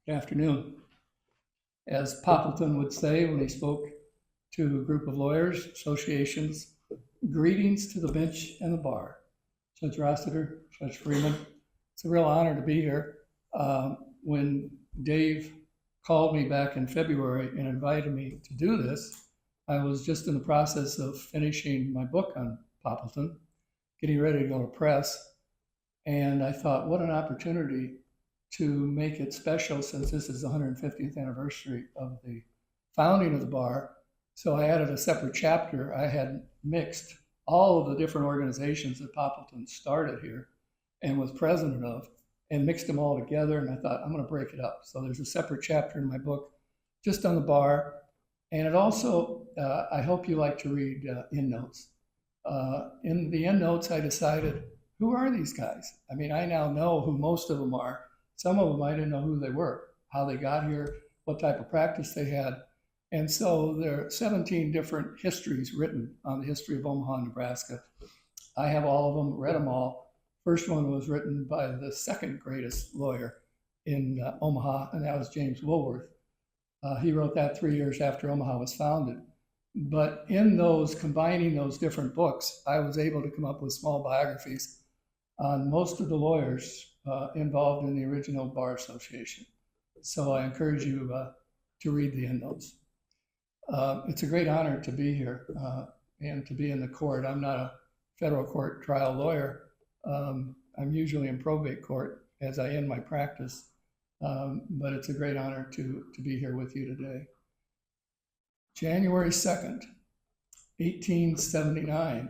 Afternoon. As Poppleton would say when he spoke to a group of lawyers, associations, greetings to the bench and the bar. Judge Rossiter, Judge Freeman, it's a real honor to be here. When Dave called me back in February and invited me to do this, I was just in the process of finishing my book on Poppleton, getting ready to go to press. And I thought, what an opportunity to make it special since this is the 150th anniversary of the founding of the bar. So I added a separate chapter. I had mixed all of the different organizations that Poppleton started here and was president of, and mixed them all together. And I thought, I'm going to break it up. So there's a separate chapter in my book just on the bar. And it also, I hope you like to read endnotes. In the endnotes, I decided, who are these guys? I mean, I now know who most of them are. Some of them I didn't know who they were, how they got here, what type of practice they had. And so there are 17 different histories written on the history of Omaha, Nebraska. I have all of them, read them all. First one was written by the second greatest lawyer in Omaha, and that was James Woolworth. He wrote that 3 years after Omaha was founded. But in those, combining those different books, I was able to come up with small biographies on most of the lawyers involved in the original Bar Association. So I encourage you to read the endnotes. It's a great honor to be here and to be in the court. I'm not a federal court trial lawyer. I'm usually in probate court as I end my practice, but it's a great honor to be here with you today. January 2nd, 1879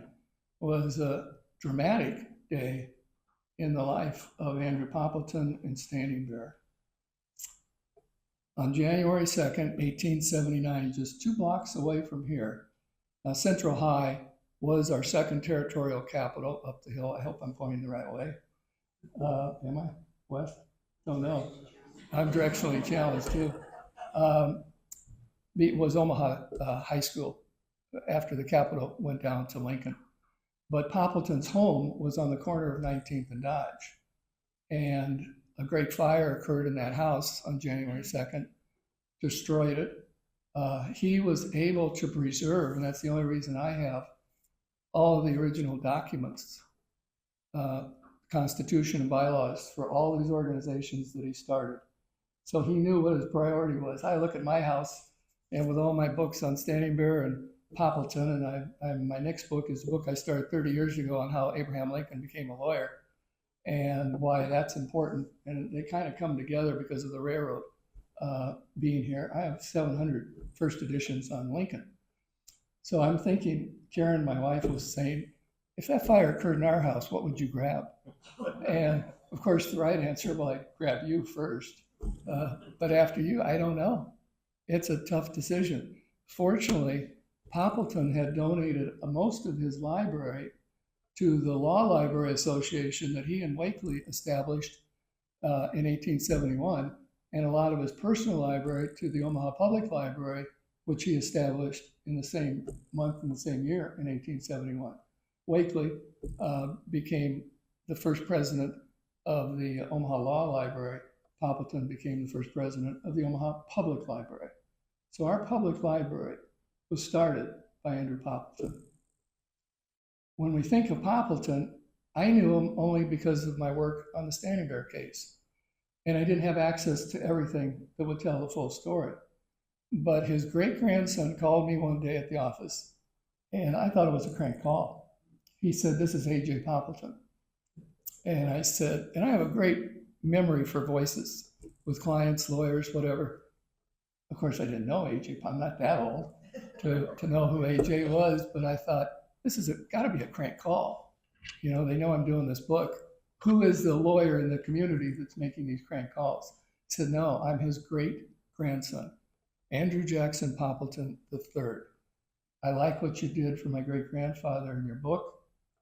was a dramatic day in the life of Andrew Poppleton and Standing Bear. On January 2nd, 1879, just 2 blocks away from here, Central High was our second territorial capital up the hill. I hope I'm pointing the right way. Am I? West? Don't know. I'm directionally challenged too. It was Omaha High School after the capital went down to Lincoln. But Poppleton's home was on the corner of 19th and Dodge. And a great fire occurred in that house on January 2nd, destroyed it. He was able to preserve, and that's the only reason I have, all of the original documents, Constitution and bylaws for all of these organizations that he started. So he knew what his priority was. I look at my house, and with all my books on Standing Bear and Poppleton, and my next book is a book I started 30 years ago on how Abraham Lincoln became a lawyer and why that's important. And they kind of come together because of the railroad being here. I have 700 first editions on Lincoln. So I'm thinking, Karen, my wife, was saying, if that fire occurred in our house, what would you grab? And of course, the right answer, well, I'd grab you first. But after you, I don't know. It's a tough decision. Fortunately, Poppleton had donated most of his library to the Law Library Association that he and Wakely established in 1871, and a lot of his personal library to the Omaha Public Library, which he established in the same month in the same year in 1871. Wakely became the first president of the Omaha Law Library. Poppleton became the first president of the Omaha Public Library. So our public library was started by Andrew Poppleton. When we think of Poppleton, I knew him only because of my work on the Standing Bear case. And I didn't have access to everything that would tell the full story. But his great-grandson called me one day at the office, and I thought it was a crank call. He said, "This is A.J. Poppleton." And I said, and I have a great memory for voices with clients, lawyers, whatever. Of course, I didn't know A.J. I'm not that old to know who A.J. was, but I thought, this is got to be a crank call. You know, they know I'm doing this book. Who is the lawyer in the community that's making these crank calls? He said, no, I'm his great-grandson, Andrew Jackson Poppleton III. I like what you did for my great-grandfather in your book.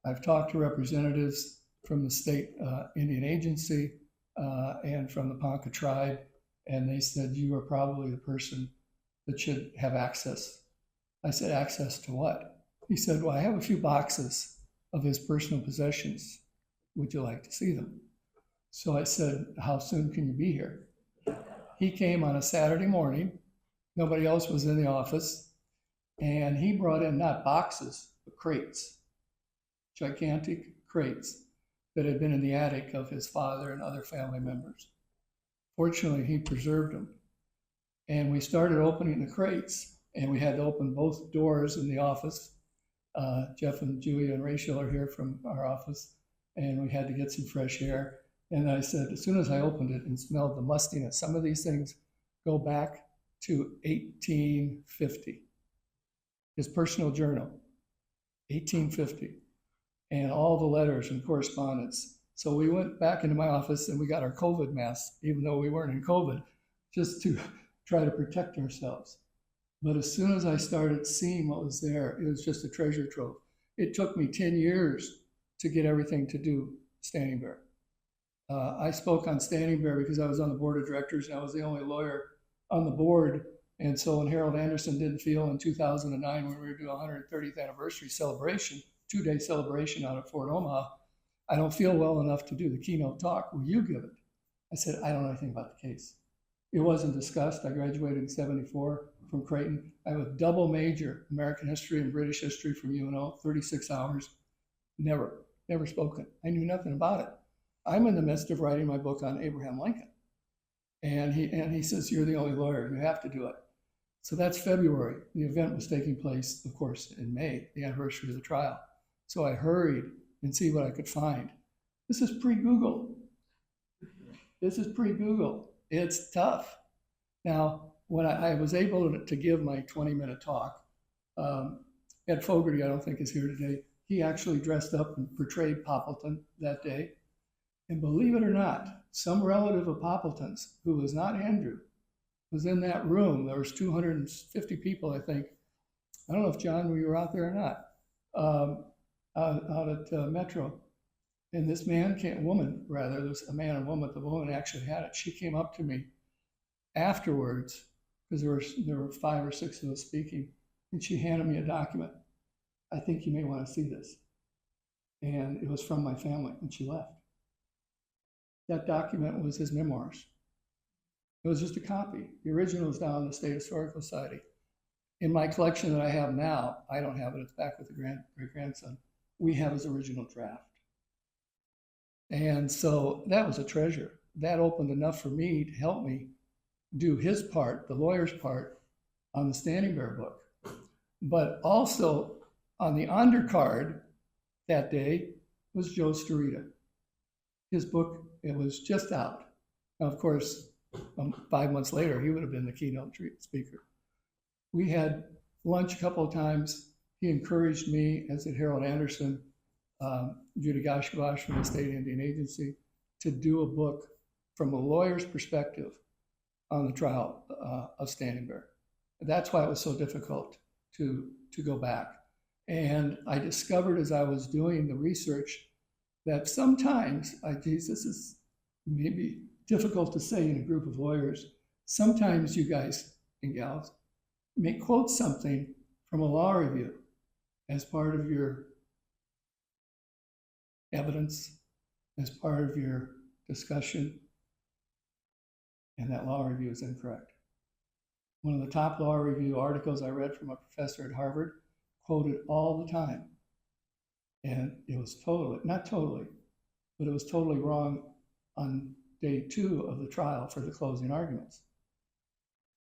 I've talked to representatives from the state Indian Agency and from the Ponca tribe, and they said you are probably the person that should have access. I said, access to what? He said, well, I have a few boxes of his personal possessions. Would you like to see them? So I said, how soon can you be here? he came on a Saturday morning. Nobody else was in the office. And he brought in not boxes, but crates, gigantic crates that had been in the attic of his father and other family members. Fortunately, he preserved them. And we started opening the crates, and we had to open both doors in the office. Jeff and Julia and Rachel are here from our office, and we had to get some fresh air. And I said, as soon as I opened it and smelled the mustiness, some of these things go back to 1850. His personal journal, 1850, and all the letters and correspondence. So we went back into my office and we got our COVID masks, even though we weren't in COVID, just to try to protect ourselves. But as soon as I started seeing what was there, it was just a treasure trove. It took me 10 years to get everything to do Standing Bear. I spoke on Standing Bear because I was on the board of directors and I was the only lawyer on the board. And so when Harold Anderson didn't feel in 2009, when we were doing 130th anniversary celebration, 2-day celebration out at Fort Omaha, I don't feel well enough to do the keynote talk. Will you give it? I said, I don't know anything about the case. It wasn't discussed. I graduated in 74 from Creighton. I have a double major, American history and British history from UNO, 36 hours. Never spoken. I knew nothing about it. I'm in the midst of writing my book on Abraham Lincoln. And he says, you're the only lawyer, you have to do it. So that's February. The event was taking place, of course, in May, the anniversary of the trial. So I hurried and see what I could find. This is pre-Google. It's tough. Now, when I was able to give my 20-minute talk, Ed Fogarty, I don't think is here today, he actually dressed up and portrayed Poppleton that day. And believe it or not, some relative of Poppleton's, who was not Andrew, was in that room. There was 250 people, I think. I don't know if, John, you were out there or not, out at Metro. And this woman, there was a man and woman, the woman actually had it. She came up to me afterwards, because there were 5 or 6 of us speaking, and she handed me a document. I think you may want to see this. And it was from my family when she left. That document was his memoirs. It was just a copy. The original is down in the State Historical Society. In my collection that I have now, I don't have it, it's back with the great-grandson. We have his original draft. And so that was a treasure. That opened enough for me to help me do his part, the lawyer's part, on the Standing Bear book. But also on the undercard that day was Joe Starita. His book, it was just out. Now, of course, 5 months later, he would have been the keynote speaker. We had lunch a couple of times. He encouraged me, as did Harold Anderson, Judy Goshkosh from the State Indian Agency, to do a book from a lawyer's perspective on the trial of Standing Bear. That's why it was so difficult to go back. And I discovered as I was doing the research that sometimes, this is maybe difficult to say in a group of lawyers, sometimes you guys and gals may quote something from a law review as part of your evidence, as part of your discussion, and that law review is incorrect. One of the top law review articles I read from a professor at Harvard quoted all the time. And it was not totally, but it was totally wrong on day 2 of the trial for the closing arguments.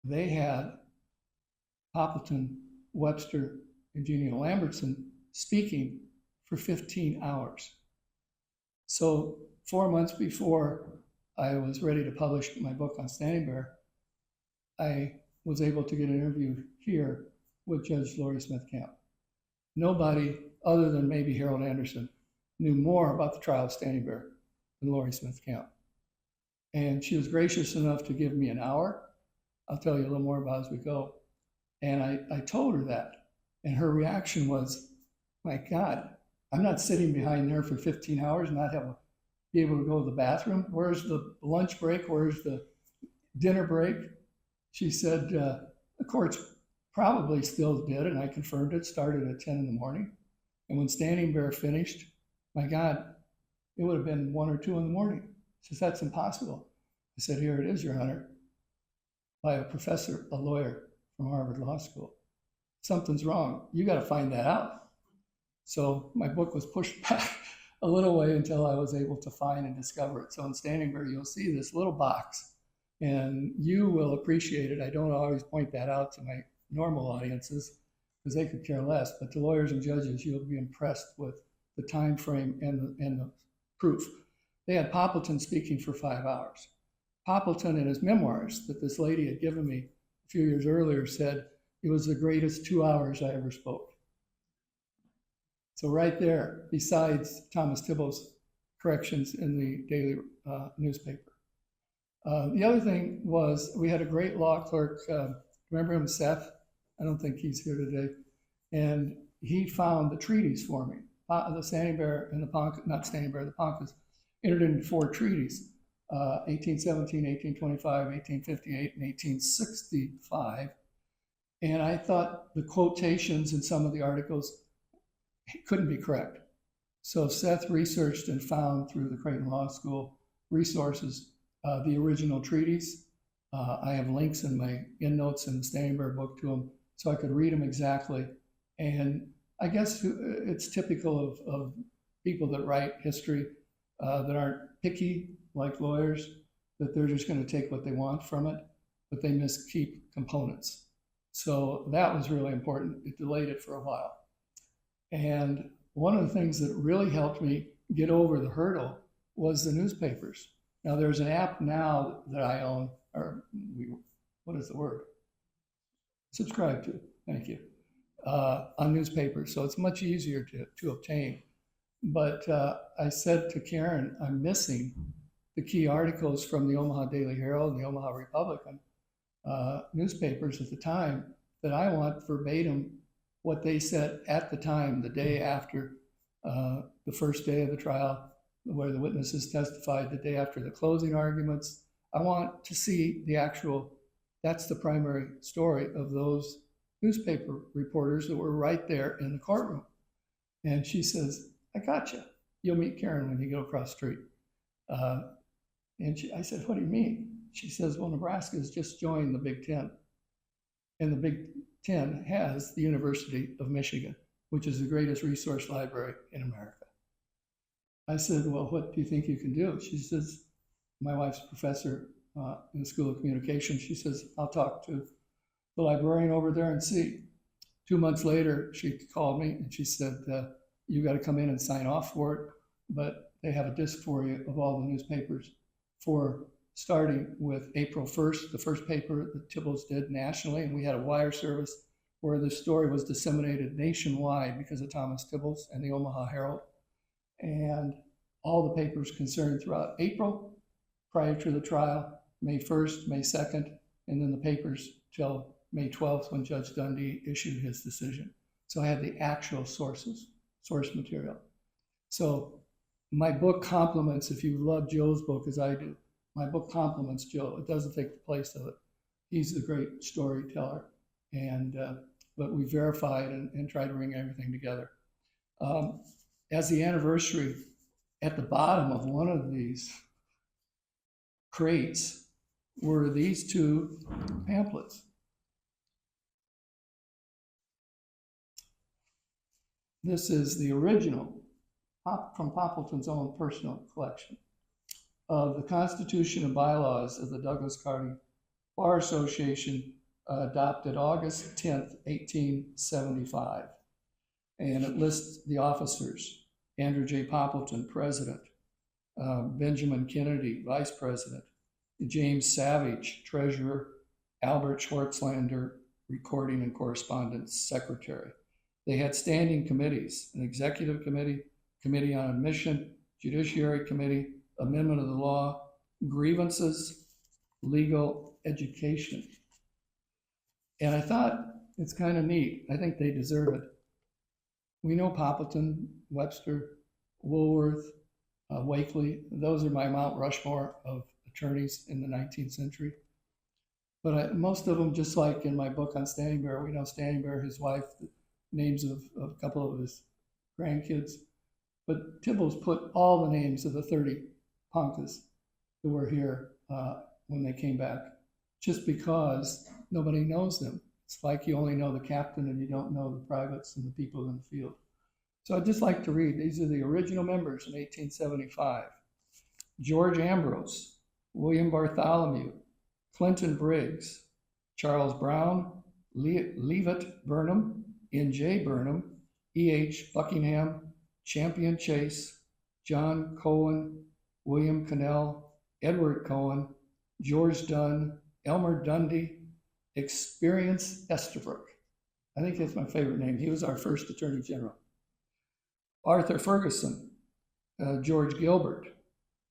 They had Poppleton, Webster, and Genial Lambertson speaking for 15 hours. So 4 months before I was ready to publish my book on Standing Bear, I was able to get an interview here with Judge Lori Smith Camp. Nobody other than maybe Harold Anderson knew more about the trial of Standing Bear than Lori Smith Camp. And she was gracious enough to give me an hour. I'll tell you a little more about it as we go. And I told her that. And her reaction was, my God, I'm not sitting behind there for 15 hours and not be able to go to the bathroom. Where's the lunch break? Where's the dinner break? She said, the courts probably still did, and I confirmed it, started at 10 in the morning. And when Standing Bear finished, my God, it would have been 1 or 2 in the morning. She says, that's impossible. I said, here it is, Your Honor. by a professor, a lawyer from Harvard Law School. Something's wrong. You got to find that out. So my book was pushed back a little way until I was able to find and discover it. So in Standing Bear, you'll see this little box, and you will appreciate it. I don't always point that out to my normal audiences because they could care less, but to lawyers and judges, you'll be impressed with the time frame and the proof. They had Poppleton speaking for 5 hours. Poppleton, in his memoirs that this lady had given me a few years earlier, said it was the greatest 2 hours I ever spoke. So right there, besides Thomas Thibault's corrections in the daily newspaper. The other thing was we had a great law clerk, remember him, Seth? I don't think he's here today. And he found the treaties for me. The Standing Bear and the Poncas, not Standing Bear, the Poncas, entered into 4 treaties, 1817, 1825, 1858, and 1865. And I thought the quotations in some of the articles couldn't be correct. So Seth researched and found through the Creighton Law School resources the original treaties. I have links in my endnotes in the Standing Bear book to them, so I could read them exactly. And I guess it's typical of people that write history that aren't picky like lawyers, that they're just going to take what they want from it, but they miss key components. So that was really important. It delayed it for a while. And one of the things that really helped me get over the hurdle was the newspapers. Now there's an app now that I own, or what is the word? Subscribe to, thank you, on newspapers. So it's much easier to obtain. But I said to Karen, I'm missing the key articles from the Omaha Daily Herald and the Omaha Republican newspapers at the time that I want verbatim what they said at the time, the day after the first day of the trial, where the witnesses testified, the day after the closing arguments. I want to see the actual, that's the primary story of those newspaper reporters that were right there in the courtroom. And she says, I got you. You'll meet Karen when you go across the street. I said, what do you mean? She says, well, Nebraska has just joined the Big Ten. And the Big Ten has the University of Michigan, which is the greatest resource library in America. I said, well, what do you think you can do? She says, my wife's a professor in the School of Communication. She says, I'll talk to the librarian over there and see. 2 months later, she called me and she said, you got to come in and sign off for it, but they have a disc for you of all the newspapers for starting with April 1st, the first paper that Thibault's did nationally, and we had a wire service where the story was disseminated nationwide because of Thomas Thibault's and the Omaha Herald, and all the papers concerned throughout April prior to the trial, May 1st, May 2nd, and then the papers till May 12th when Judge Dundee issued his decision. So I had the actual source material. So my book complements, if you love Joe's book as I do, my book complements Joe. It doesn't take the place of it. He's a great storyteller, and but we verified and tried to bring everything together. As the anniversary, at the bottom of one of these crates were these 2 pamphlets. This is the original from Poppleton's own personal collection of the Constitution and bylaws of the Douglas County Bar Association, adopted August 10th, 1875. And it lists the officers: Andrew J. Poppleton, president; Benjamin Kennedy, vice president; James Savage, treasurer; Albert Schwartzlander, recording and correspondence secretary. They had standing committees: an executive committee, committee on admission, judiciary committee, amendment of the law, grievances, legal education. And I thought it's kind of neat. I think they deserve it. We know Poppleton, Webster, Woolworth, Wakely. Those are my Mount Rushmore of attorneys in the 19th century. But most of them, just like in my book on Standing Bear, we know Standing Bear, his wife, the names of a couple of his grandkids. But Thibault's put all the names of the 30 Poncas that were here when they came back. just because nobody knows them. It's like you only know the captain and you don't know the privates and the people in the field. So I'd just like to read, these are the original members in 1875. George Ambrose, William Bartholomew, Clinton Briggs, Charles Brown, Leavitt Burnham, N.J. Burnham, E.H. Buckingham, Champion Chase, John Cohen, William Cannell, Edward Cohen, George Dunn, Elmer Dundee, Experience Estabrook. I think that's my favorite name. He was our first Attorney General. Arthur Ferguson, George Gilbert,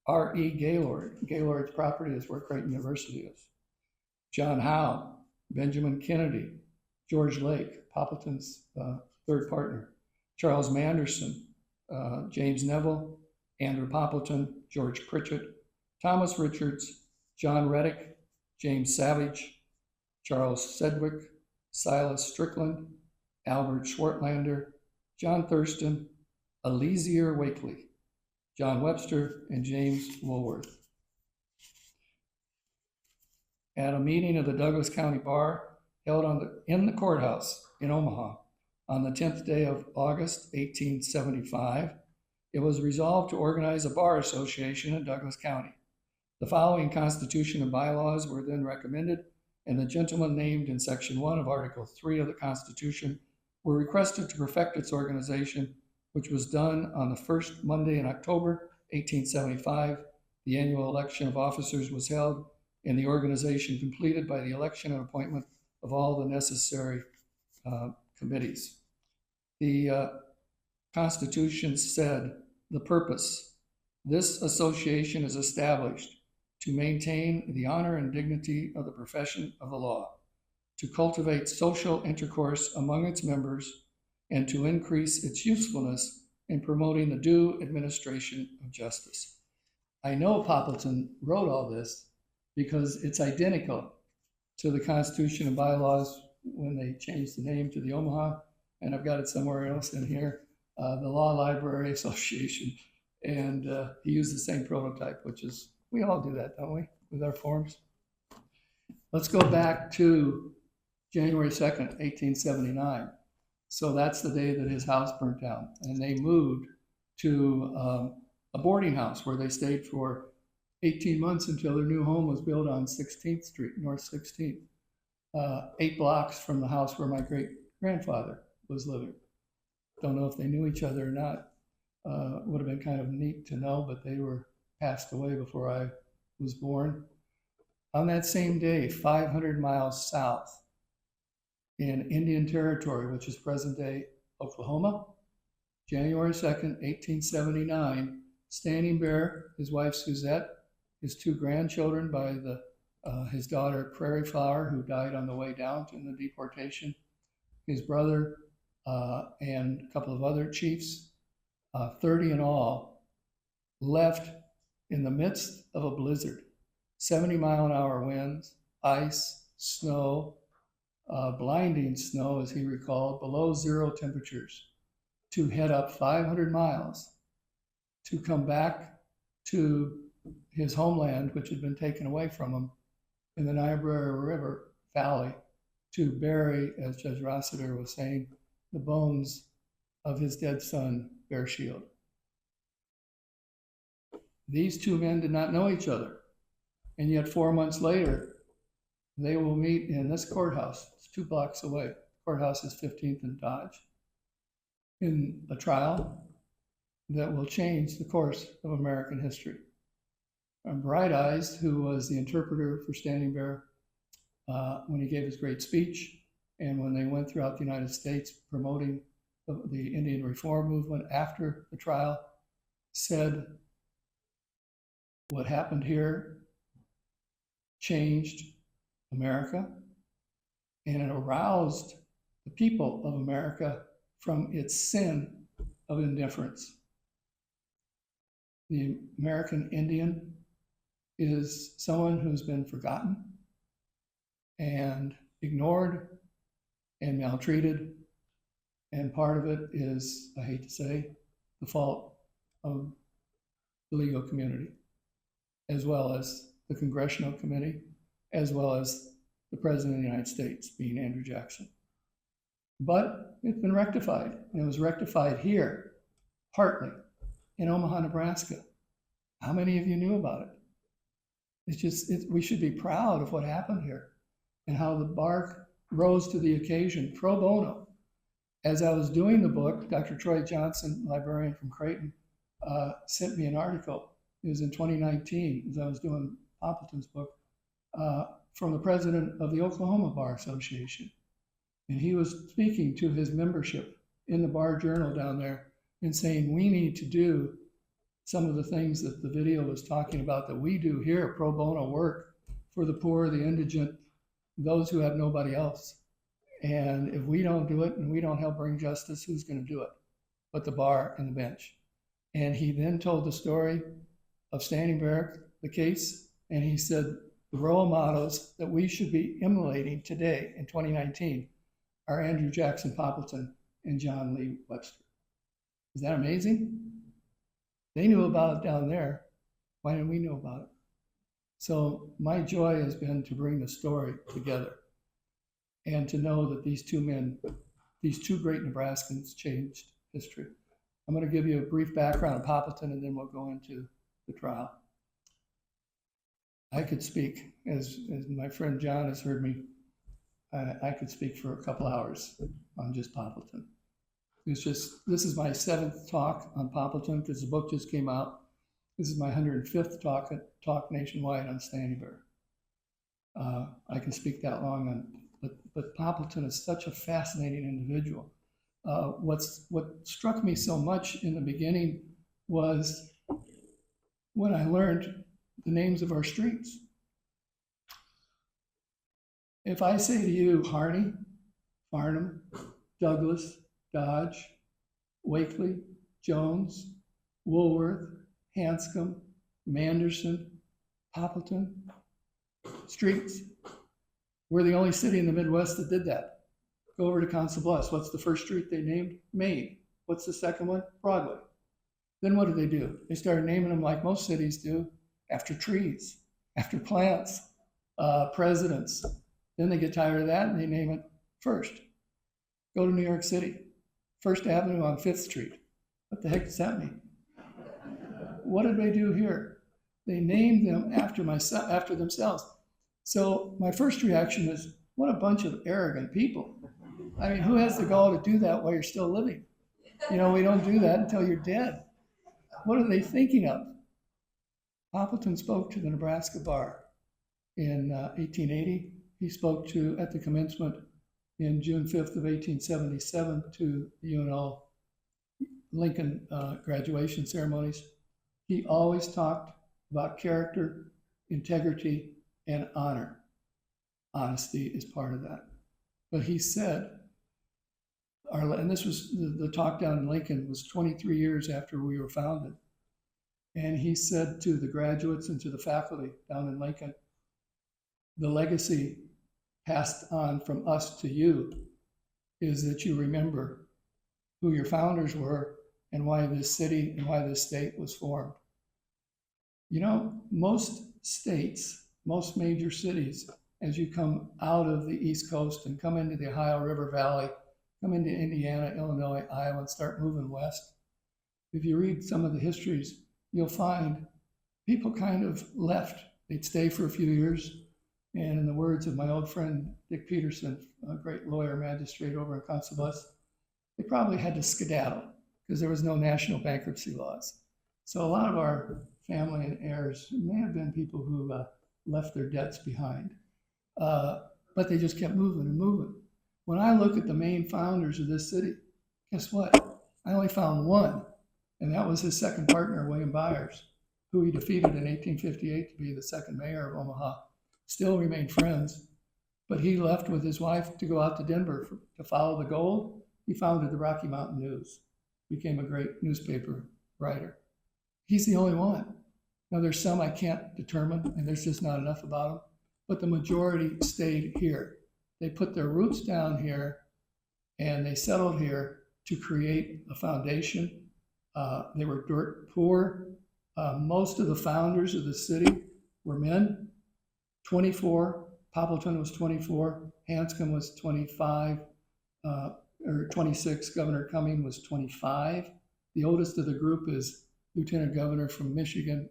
R.E. Gaylord. Gaylord's property is where Creighton University is. John Howe, Benjamin Kennedy, George Lake, Poppleton's third partner. Charles Manderson, James Neville, Andrew Poppleton, George Pritchett, Thomas Richards, John Reddick, James Savage, Charles Sedgwick, Silas Strickland, Albert Schwartlander, John Thurston, Eleazer Wakely, John Webster, and James Woolworth. At a meeting of the Douglas County Bar held in the courthouse in Omaha on the 10th day of August, 1875, it was resolved to organize a bar association in Douglas County. The following constitution and bylaws were then recommended, and the gentlemen named in Section 1 of Article 3 of the Constitution were requested to perfect its organization, which was done on the first Monday in October, 1875. The annual election of officers was held, and the organization completed by the election and appointment of all the necessary committees. The Constitution said, the purpose, this association is established to maintain the honor and dignity of the profession of the law, to cultivate social intercourse among its members, and to increase its usefulness in promoting the due administration of justice. I know Poppleton wrote all this because it's identical to the Constitution and bylaws when they changed the name to the Omaha, and I've got it somewhere else in here, the Law Library Association, and he used the same prototype, which is, we all do that, don't we, with our forms? Let's go back to January 2nd, 1879. So that's the day that his house burnt down, and they moved to a boarding house where they stayed for 18 months until their new home was built on 16th Street, North 16th, 8 blocks from the house where my great-grandfather was living. Don't know if they knew each other or not. Would have been kind of neat to know, but they were passed away before I was born. On that same day, 500 miles south in Indian Territory, which is present-day Oklahoma, January 2nd, 1879, Standing Bear, his wife Suzette, his 2 grandchildren by his daughter Prairie Flower, who died on the way down in the deportation, his brother, and a couple of other chiefs, 30 in all, left in the midst of a blizzard, 70-mile-an-hour winds, ice, snow, blinding snow, as he recalled, below zero temperatures, to head up 500 miles to come back to his homeland, which had been taken away from him in the Niobrara River Valley, to bury, as Judge Rossiter was saying, the bones of his dead son, Bear Shield. These 2 men did not know each other, and yet 4 months later, they will meet in this courthouse. It's 2 blocks away. Courthouse is 15th and Dodge, in a trial that will change the course of American history. Bright Eyes, who was the interpreter for Standing Bear when he gave his great speech, and when they went throughout the United States promoting the Indian Reform movement after the trial, said, what happened here changed America, and it aroused the people of America from its sin of indifference. The American Indian is someone who's been forgotten and ignored and maltreated, and part of it is, I hate to say, the fault of the legal community, as well as the Congressional Committee as well as the President of the United States, being Andrew Jackson. But it's been rectified, and it was rectified here, partly, in Omaha, Nebraska. How many of you knew about it? It's just, we should be proud of what happened here and how the bar rose to the occasion pro bono. As I was doing the book, Dr. Troy Johnson, librarian from Creighton, sent me an article. It was in 2019, as I was doing Poppleton's book, from the president of the Oklahoma Bar Association. And he was speaking to his membership in the Bar Journal down there and saying, we need to do some of the things that the video was talking about that we do here, pro bono work for the poor, the indigent, those who have nobody else. And if we don't do it and we don't help bring justice, who's going to do it but the bar and the bench? And he then told the story of Standing Bear, the case, and he said the role models that we should be emulating today in 2019 are Andrew Jackson Poppleton and John Lee Webster. Is that amazing? They knew about it down there. Why didn't we know about it? So my joy has been to bring the story together and to know that these two men, these two great Nebraskans, changed history. I'm going to give you a brief background of Poppleton, and then we'll go into the trial. I could speak, as my friend John has heard me, I could speak for a couple hours on just Poppleton. This is my 7th talk on Poppleton because the book just came out. This is my 105th talk nationwide on Standing Bear. I can speak that long on, but Poppleton is such a fascinating individual. What struck me so much in the beginning was when I learned the names of our streets. If I say to you, Harney, Farnham, Douglas, Dodge, Wakely, Jones, Woolworth, Hanscom, Manderson, Poppleton, streets. We're the only city in the Midwest that did that. Go over to Council Bluffs. What's the first street they named? Main. What's the second one? Broadway. Then what did they do? They started naming them like most cities do, after trees, after plants, presidents. Then they get tired of that and they name it First. Go to New York City. First Avenue on 5th Street. What the heck does that mean? What did they do here? They named them after themselves. So my first reaction is, what a bunch of arrogant people. I mean, who has the gall to do that while you're still living? You know, we don't do that until you're dead. What are they thinking of? Poppleton spoke to the Nebraska Bar in 1880. He spoke at the commencement in June 5th of 1877 to the UNO Lincoln graduation ceremonies. He always talked about character, integrity, and honor. Honesty is part of that. But he said, and this was the talk down in Lincoln was 23 years after we were founded. And he said to the graduates and to the faculty down in Lincoln, the legacy passed on from us to you is that you remember who your founders were and why this city and why this state was formed. You know, most states, most major cities, as you come out of the East Coast and come into the Ohio River Valley, come into Indiana, Illinois, Iowa, and start moving west, if you read some of the histories, you'll find people kind of left. They'd stay for a few years. And in the words of my old friend, Dick Peterson, a great lawyer magistrate over in Council Bluffs, they probably had to skedaddle because there was no national bankruptcy laws. So a lot of our family and heirs may have been people who left their debts behind, but they just kept moving and moving. When I look at the main founders of this city, guess what? I only found one, and that was his second partner, William Byers, who he defeated in 1858 to be the second mayor of Omaha. Still remained friends, but he left with his wife to go out to Denver to follow the gold. He founded the Rocky Mountain News, became a great newspaper writer. He's the only one. Now there's some I can't determine, and there's just not enough about them, but the majority stayed here. They put their roots down here, and they settled here to create a foundation. They were dirt poor. Most of the founders of the city were men. 24. Poppleton was 24. Hanscom was 25, or 26. Governor Cumming was 25. The oldest of the group is Lieutenant Governor from Michigan,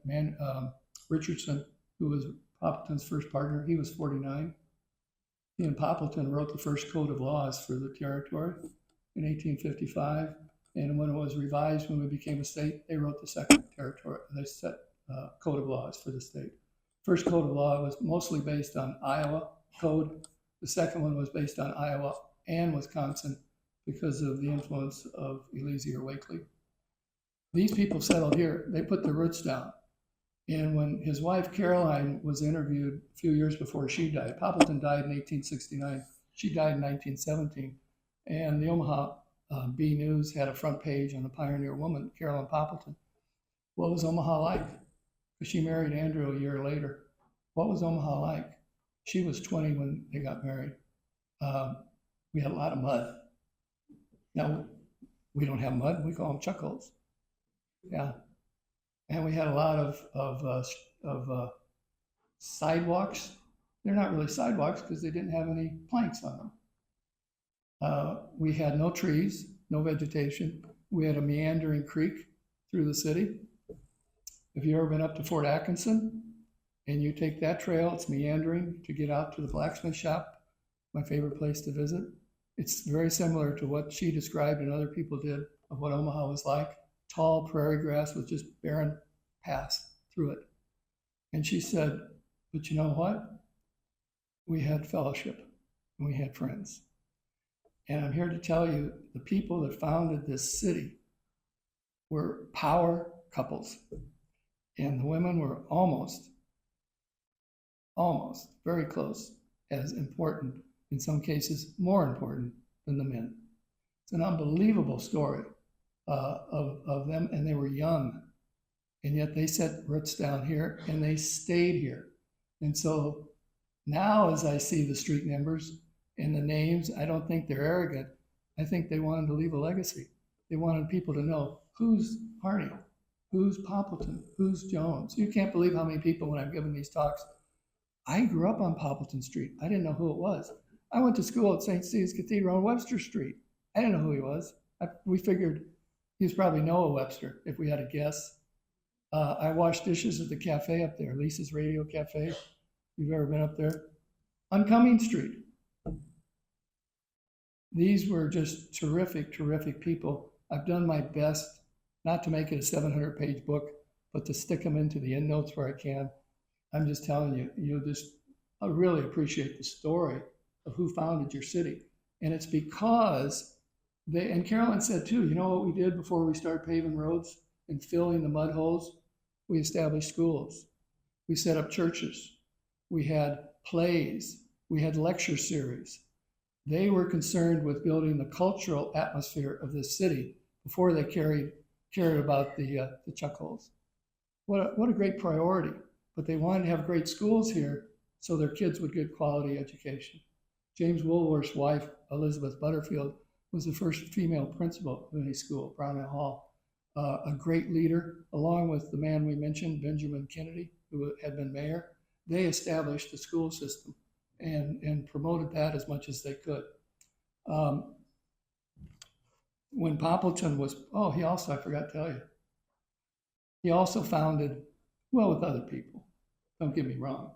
Richardson, who was Poppleton's first partner. He was 49. He and Poppleton wrote the first code of laws for the territory in 1855. And when it was revised, when we became a state, they wrote the second code of laws for the state. First code of law was mostly based on Iowa code. The second one was based on Iowa and Wisconsin because of the influence of Eleazar Wakely. These people settled here. They put their roots down. And when his wife Caroline was interviewed a few years before she died, Poppleton died in 1869. She died in 1917. And the Omaha B News had a front page on the pioneer woman, Caroline Poppleton. What was Omaha like? Because she married Andrew a year later. What was Omaha like? She was 20 when they got married. We had a lot of mud. Now, we don't have mud. We call them chuckles. Yeah. And we had a lot of sidewalks. They're not really sidewalks because they didn't have any planks on them. We had no trees, no vegetation. We had a meandering creek through the city. If you've ever been up to Fort Atkinson and you take that trail, it's meandering to get out to the blacksmith shop, my favorite place to visit. It's very similar to what she described and other people did of what Omaha was like. Tall prairie grass with just barren paths through it. And she said, but you know what? We had fellowship and we had friends. And I'm here to tell you, the people that founded this city were power couples. And the women were almost very close, as important, in some cases more important than the men. It's an unbelievable story of them, and they were young, and yet they set roots down here and they stayed here. And so now as I see the street numbers and the names, I don't think they're arrogant. I think they wanted to leave a legacy. They wanted people to know who's Harney, who's Poppleton, who's Jones. You can't believe how many people, when I've given these talks, I grew up on Poppleton Street. I didn't know who it was. I went to school at St. Stephen's Cathedral on Webster Street. I didn't know who he was. We figured he was probably Noah Webster, if we had a guess. I washed dishes at the cafe up there, Lisa's Radio Cafe. If you've ever been up there. On Cumming Street. These were just terrific, terrific people. I've done my best not to make it a 700-page book, but to stick them into the endnotes where I can. I'm just telling you, I really appreciate the story of who founded your city. And it's because and Carolyn said too, you know what we did before we started paving roads and filling the mud holes? We established schools. We set up churches. We had plays. We had lecture series. They were concerned with building the cultural atmosphere of this city before they cared about the chuck holes. What a great priority. But they wanted to have great schools here so their kids would get quality education. James Woolworth's wife, Elizabeth Butterfield, was the first female principal of any school, Brownell Hall. A great leader, along with the man we mentioned, Benjamin Kennedy, who had been mayor. They established the school system and promoted that as much as they could. When Poppleton was, he also, I forgot to tell you, he also founded, well, with other people, don't get me wrong,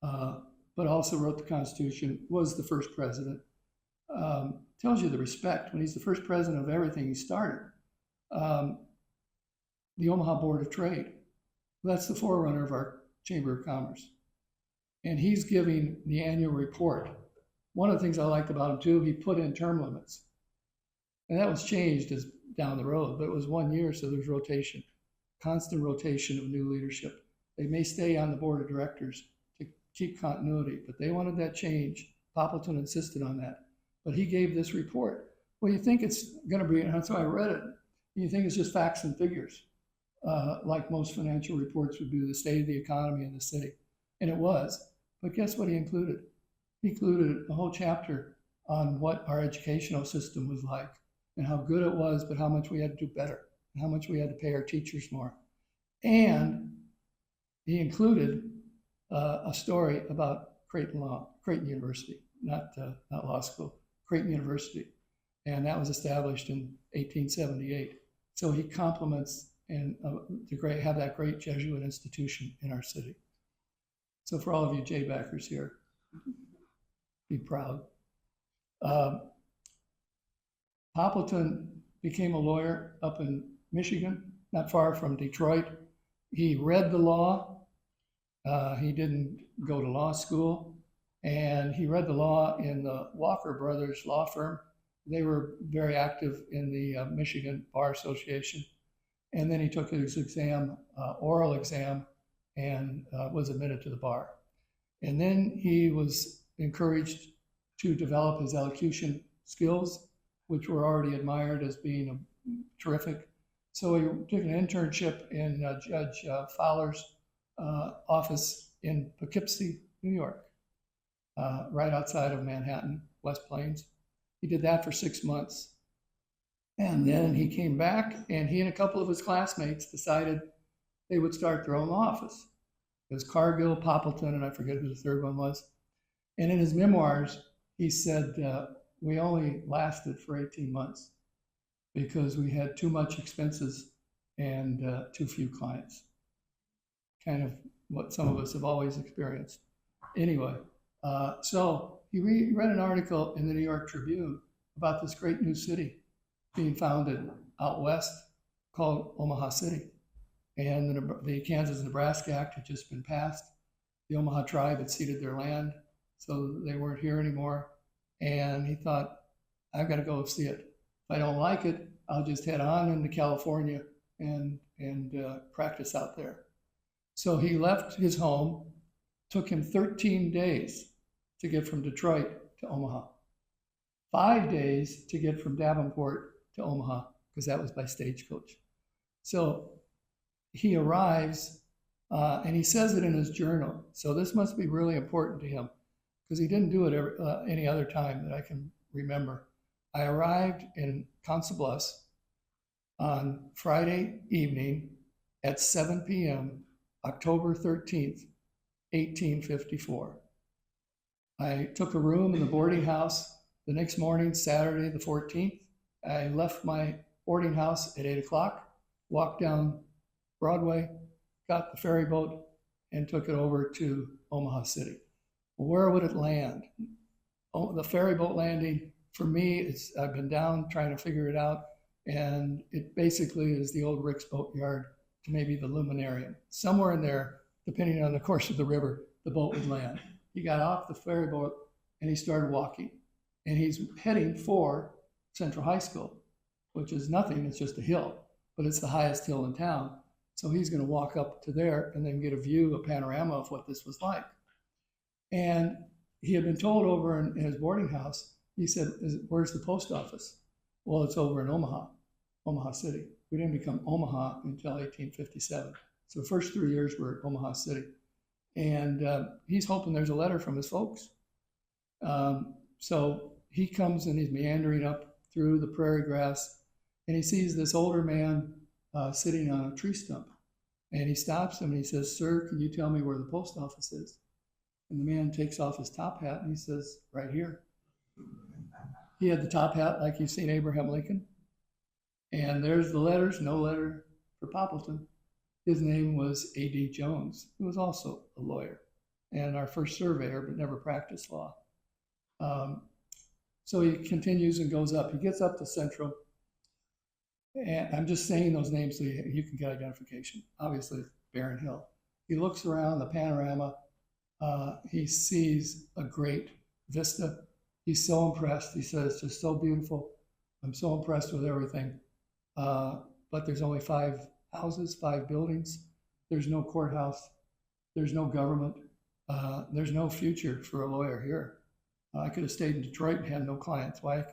but also wrote the Constitution, was the first president. Tells you the respect. When he's the first president of everything he started. The Omaha Board of Trade. That's the forerunner of our Chamber of Commerce. And he's giving the annual report. One of the things I liked about him too, he put in term limits. And that was changed as down the road, but it was 1 year, so there's rotation, constant rotation of new leadership. They may stay on the board of directors to keep continuity, but they wanted that change. Poppleton insisted on that. But he gave this report. Well, you think it's going to be, and that's why I read it, you think it's just facts and figures, like most financial reports would do, the state of the economy in the city. And it was. But guess what he included? He included a whole chapter on what our educational system was like and how good it was, but how much we had to do better and how much we had to pay our teachers more. And he included a story about Creighton University, not law school, Creighton University. And that was established in 1878. So he compliments and have that great Jesuit institution in our city. So for all of you J-backers here, be proud. Poppleton became a lawyer up in Michigan, not far from Detroit. He read the law. He didn't go to law school, and he read the law in the Walker Brothers law firm. They were very active in the Michigan Bar Association. And then he took his exam, oral exam, and was admitted to the bar. And then he was encouraged to develop his elocution skills, which were already admired as being terrific. So he took an internship in Judge Fowler's office in Poughkeepsie, New York, right outside of Manhattan, West Plains. He did that for 6 months. And then he came back, and he and a couple of his classmates decided they would start their own law office. It was Cargill, Poppleton, and I forget who the third one was. And in his memoirs, he said, we only lasted for 18 months because we had too much expenses and too few clients. Kind of what some of us have always experienced. Anyway, so he read an article in the New York Tribune about this great new city being founded out west called Omaha City. And the Kansas-Nebraska Act had just been passed. The Omaha tribe had ceded their land, so they weren't here anymore. And he thought, I've got to go see it. If I don't like it, I'll just head on into California and practice out there. So he left his home. Took him 13 days to get from Detroit to Omaha. 5 days to get from Davenport to Omaha, because that was by stagecoach. So he arrives, and he says it in his journal. So this must be really important to him, because he didn't do it any other time that I can remember. I arrived in Council Bluffs on Friday evening at 7 p.m., October 13th, 1854. I took a room in the boarding house. The next morning, Saturday the 14th, I left my boarding house at 8 o'clock, walked down Broadway, got the ferry boat, and took it over to Omaha City. Where would it land? Oh, the ferry boat landing, for me, I've been down trying to figure it out, and it basically is the old Rick's Boatyard to maybe the Luminarium. Somewhere in there, depending on the course of the river, the boat would land. He got off the ferry boat and he started walking. And he's heading for Central High School, which is nothing, it's just a hill, but it's the highest hill in town. So he's going to walk up to there and then get a panorama of what this was like. And he had been told over in his boarding house, he said, where's the post office? Well, it's over in Omaha City. We didn't become Omaha until 1857. So the first 3 years were at Omaha City. And he's hoping there's a letter from his folks. So he comes and he's meandering up through the prairie grass, and he sees this older man sitting on a tree stump. And he stops him and he says, sir, can you tell me where the post office is? And the man takes off his top hat and he says, right here. He had the top hat like you've seen Abraham Lincoln. And there's the letters, no letter for Poppleton. His name was A.D. Jones, who was also a lawyer and our first surveyor, but never practiced law. So he continues and goes up. He gets up to Central. And I'm just saying those names so you can get identification. Obviously, Barren Hill. He looks around the panorama. He sees a great vista. He's so impressed. He says, it's just so beautiful. I'm so impressed with everything. But there's only 5 houses, 5 buildings. There's no courthouse. There's no government. There's no future for a lawyer here. I could have stayed in Detroit and had no clients. Why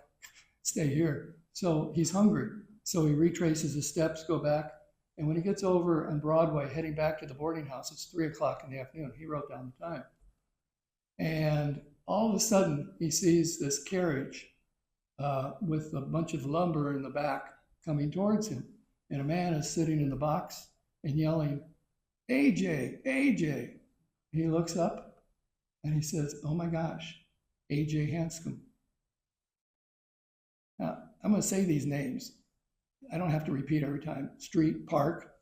stay here? So he's hungry. So he retraces his steps, go back. And when he gets over on Broadway, heading back to the boarding house, it's 3 o'clock in the afternoon. He wrote down the time. And all of a sudden, he sees this carriage with a bunch of lumber in the back coming towards him. And a man is sitting in the box and yelling, AJ, AJ. He looks up and he says, "Oh my gosh, A.J. Hanscom." Now, I'm going to say these names. I don't have to repeat every time. Street, Park.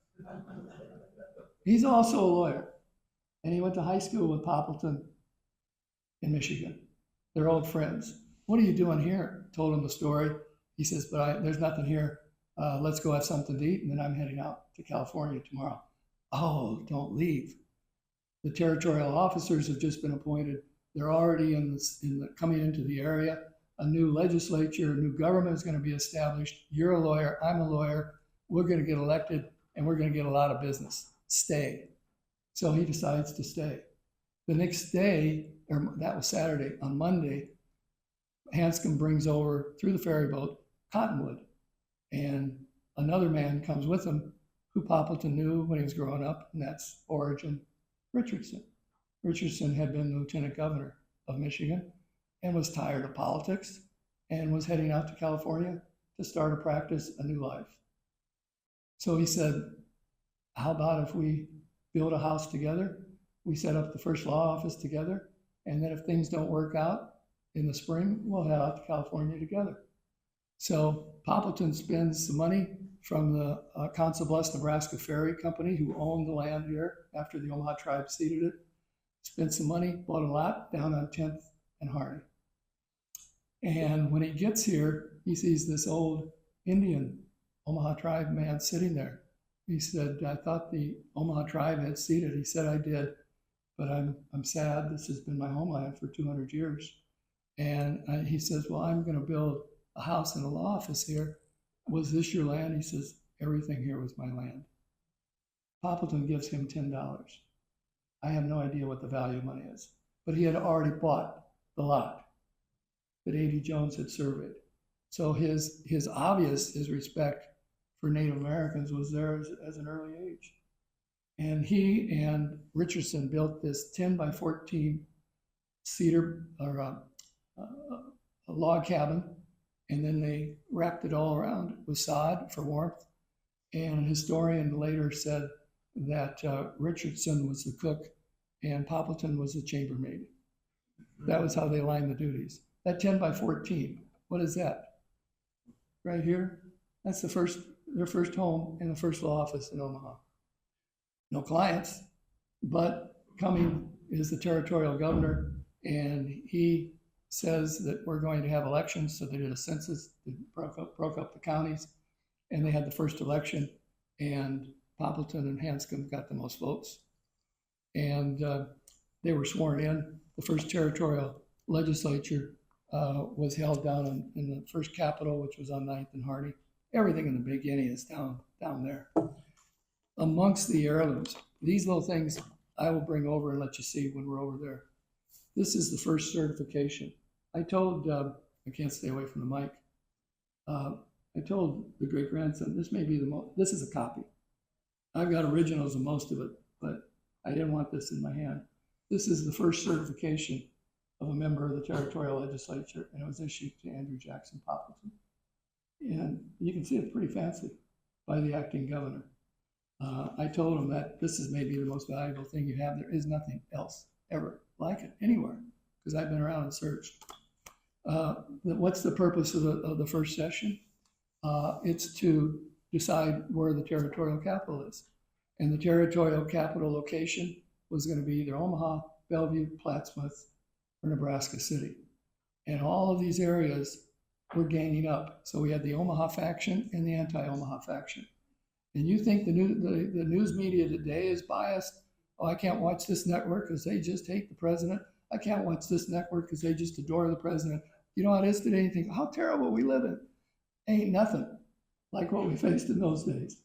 He's also a lawyer. And he went to high school with Poppleton in Michigan. They're old friends. "What are you doing here?" Told him the story. He says, "But there's nothing here. Let's go have something to eat, and then I'm heading out to California tomorrow." "Oh, don't leave." The territorial officers have just been appointed. They're already coming into the area. A new legislature, a new government is going to be established. You're a lawyer, I'm a lawyer. We're going to get elected, and we're going to get a lot of business. Stay. So he decides to stay. The next day, or that was Saturday, on Monday, Hanscom brings over, through the ferry boat, cottonwood. And another man comes with him who Poppleton knew when he was growing up, and that's Origin Richardson. Richardson had been lieutenant governor of Michigan and was tired of politics and was heading out to California to start a practice, a new life. So he said, "How about if we build a house together? We set up the first law office together, and then if things don't work out in the spring, we'll head out to California together." So Poppleton spends some money from the Council Bluffs, Nebraska Ferry Company, who owned the land here after the Omaha tribe ceded it. Spent some money, bought a lot down on 10th and Harney. And when he gets here, he sees this old Indian Omaha tribe man sitting there. He said, "I thought the Omaha tribe had ceded." He said, "I did, but I'm sad. This has been my homeland for 200 years. And he says, "Well, I'm going to build a house and a law office here. Was this your land?" He says, "Everything here was my land." Poppleton gives him $10. I have no idea what the value of money is, but he had already bought the lot that A.D. Jones had surveyed. So his respect for Native Americans was there as an early age. And he and Richardson built this 10 by 14 cedar or a log cabin, and then they wrapped it all around with sod for warmth. And a historian later said that Richardson was the cook and Poppleton was the chambermaid. That was how they aligned the duties. That 10 by 14, what is that? Right here, that's their first home and the first law office in Omaha. No clients, but coming is the territorial governor, and he says that we're going to have elections. So they did a census, they broke up the counties, and they had the first election, and Poppleton and Hanscom got the most votes. And they were sworn in. The first territorial legislature was held down in the first Capitol, which was on 9th and Harney. Everything in the beginning is down there. Amongst the heirlooms, these little things I will bring over and let you see when we're over there. This is the first certification. I told, I can't stay away from the mic. I told the great-grandson, this may be this is a copy. I've got originals of most of it, but I didn't want this in my hand. This is the first certification of a member of the territorial legislature, and it was issued to Andrew Jackson Poppleton. And you can see it's pretty fancy by the acting governor. I told him that this is maybe the most valuable thing you have. There is nothing else ever like it anywhere, because I've been around and searched. What's the purpose of the first session? It's to decide where the territorial capital is. And the territorial capital location was going to be either Omaha, Bellevue, Plattsmouth, or Nebraska City. And all of these areas were ganging up. So we had the Omaha faction and the anti-Omaha faction. And you think the news media today is biased? Oh, I can't watch this network because they just hate the president. I can't watch this network because they just adore the president. You know how it is today? You think, how terrible we live in. Ain't nothing like what we faced in those days.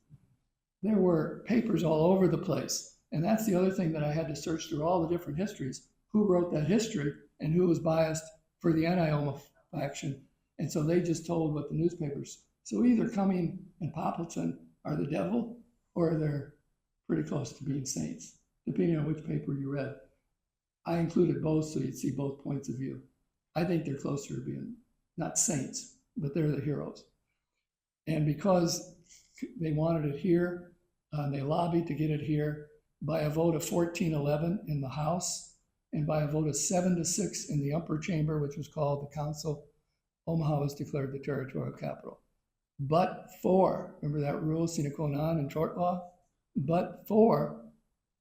There were papers all over the place. And that's the other thing that I had to search through all the different histories. Who wrote that history and who was biased for the anti-Omaha faction? And so they just told what the newspapers. So either Cumming and Poppleton are the devil, or they're pretty close to being saints, depending on which paper you read. I included both so you'd see both points of view. I think they're closer to being not saints, but they're the heroes. And because they wanted it here, they lobbied to get it here, by a vote of 14-11 in the House, and by a vote of 7-6 in the upper chamber, which was called the Council, Omaha was declared the territorial capital. But for, remember that rule, sine qua non in tort law? But for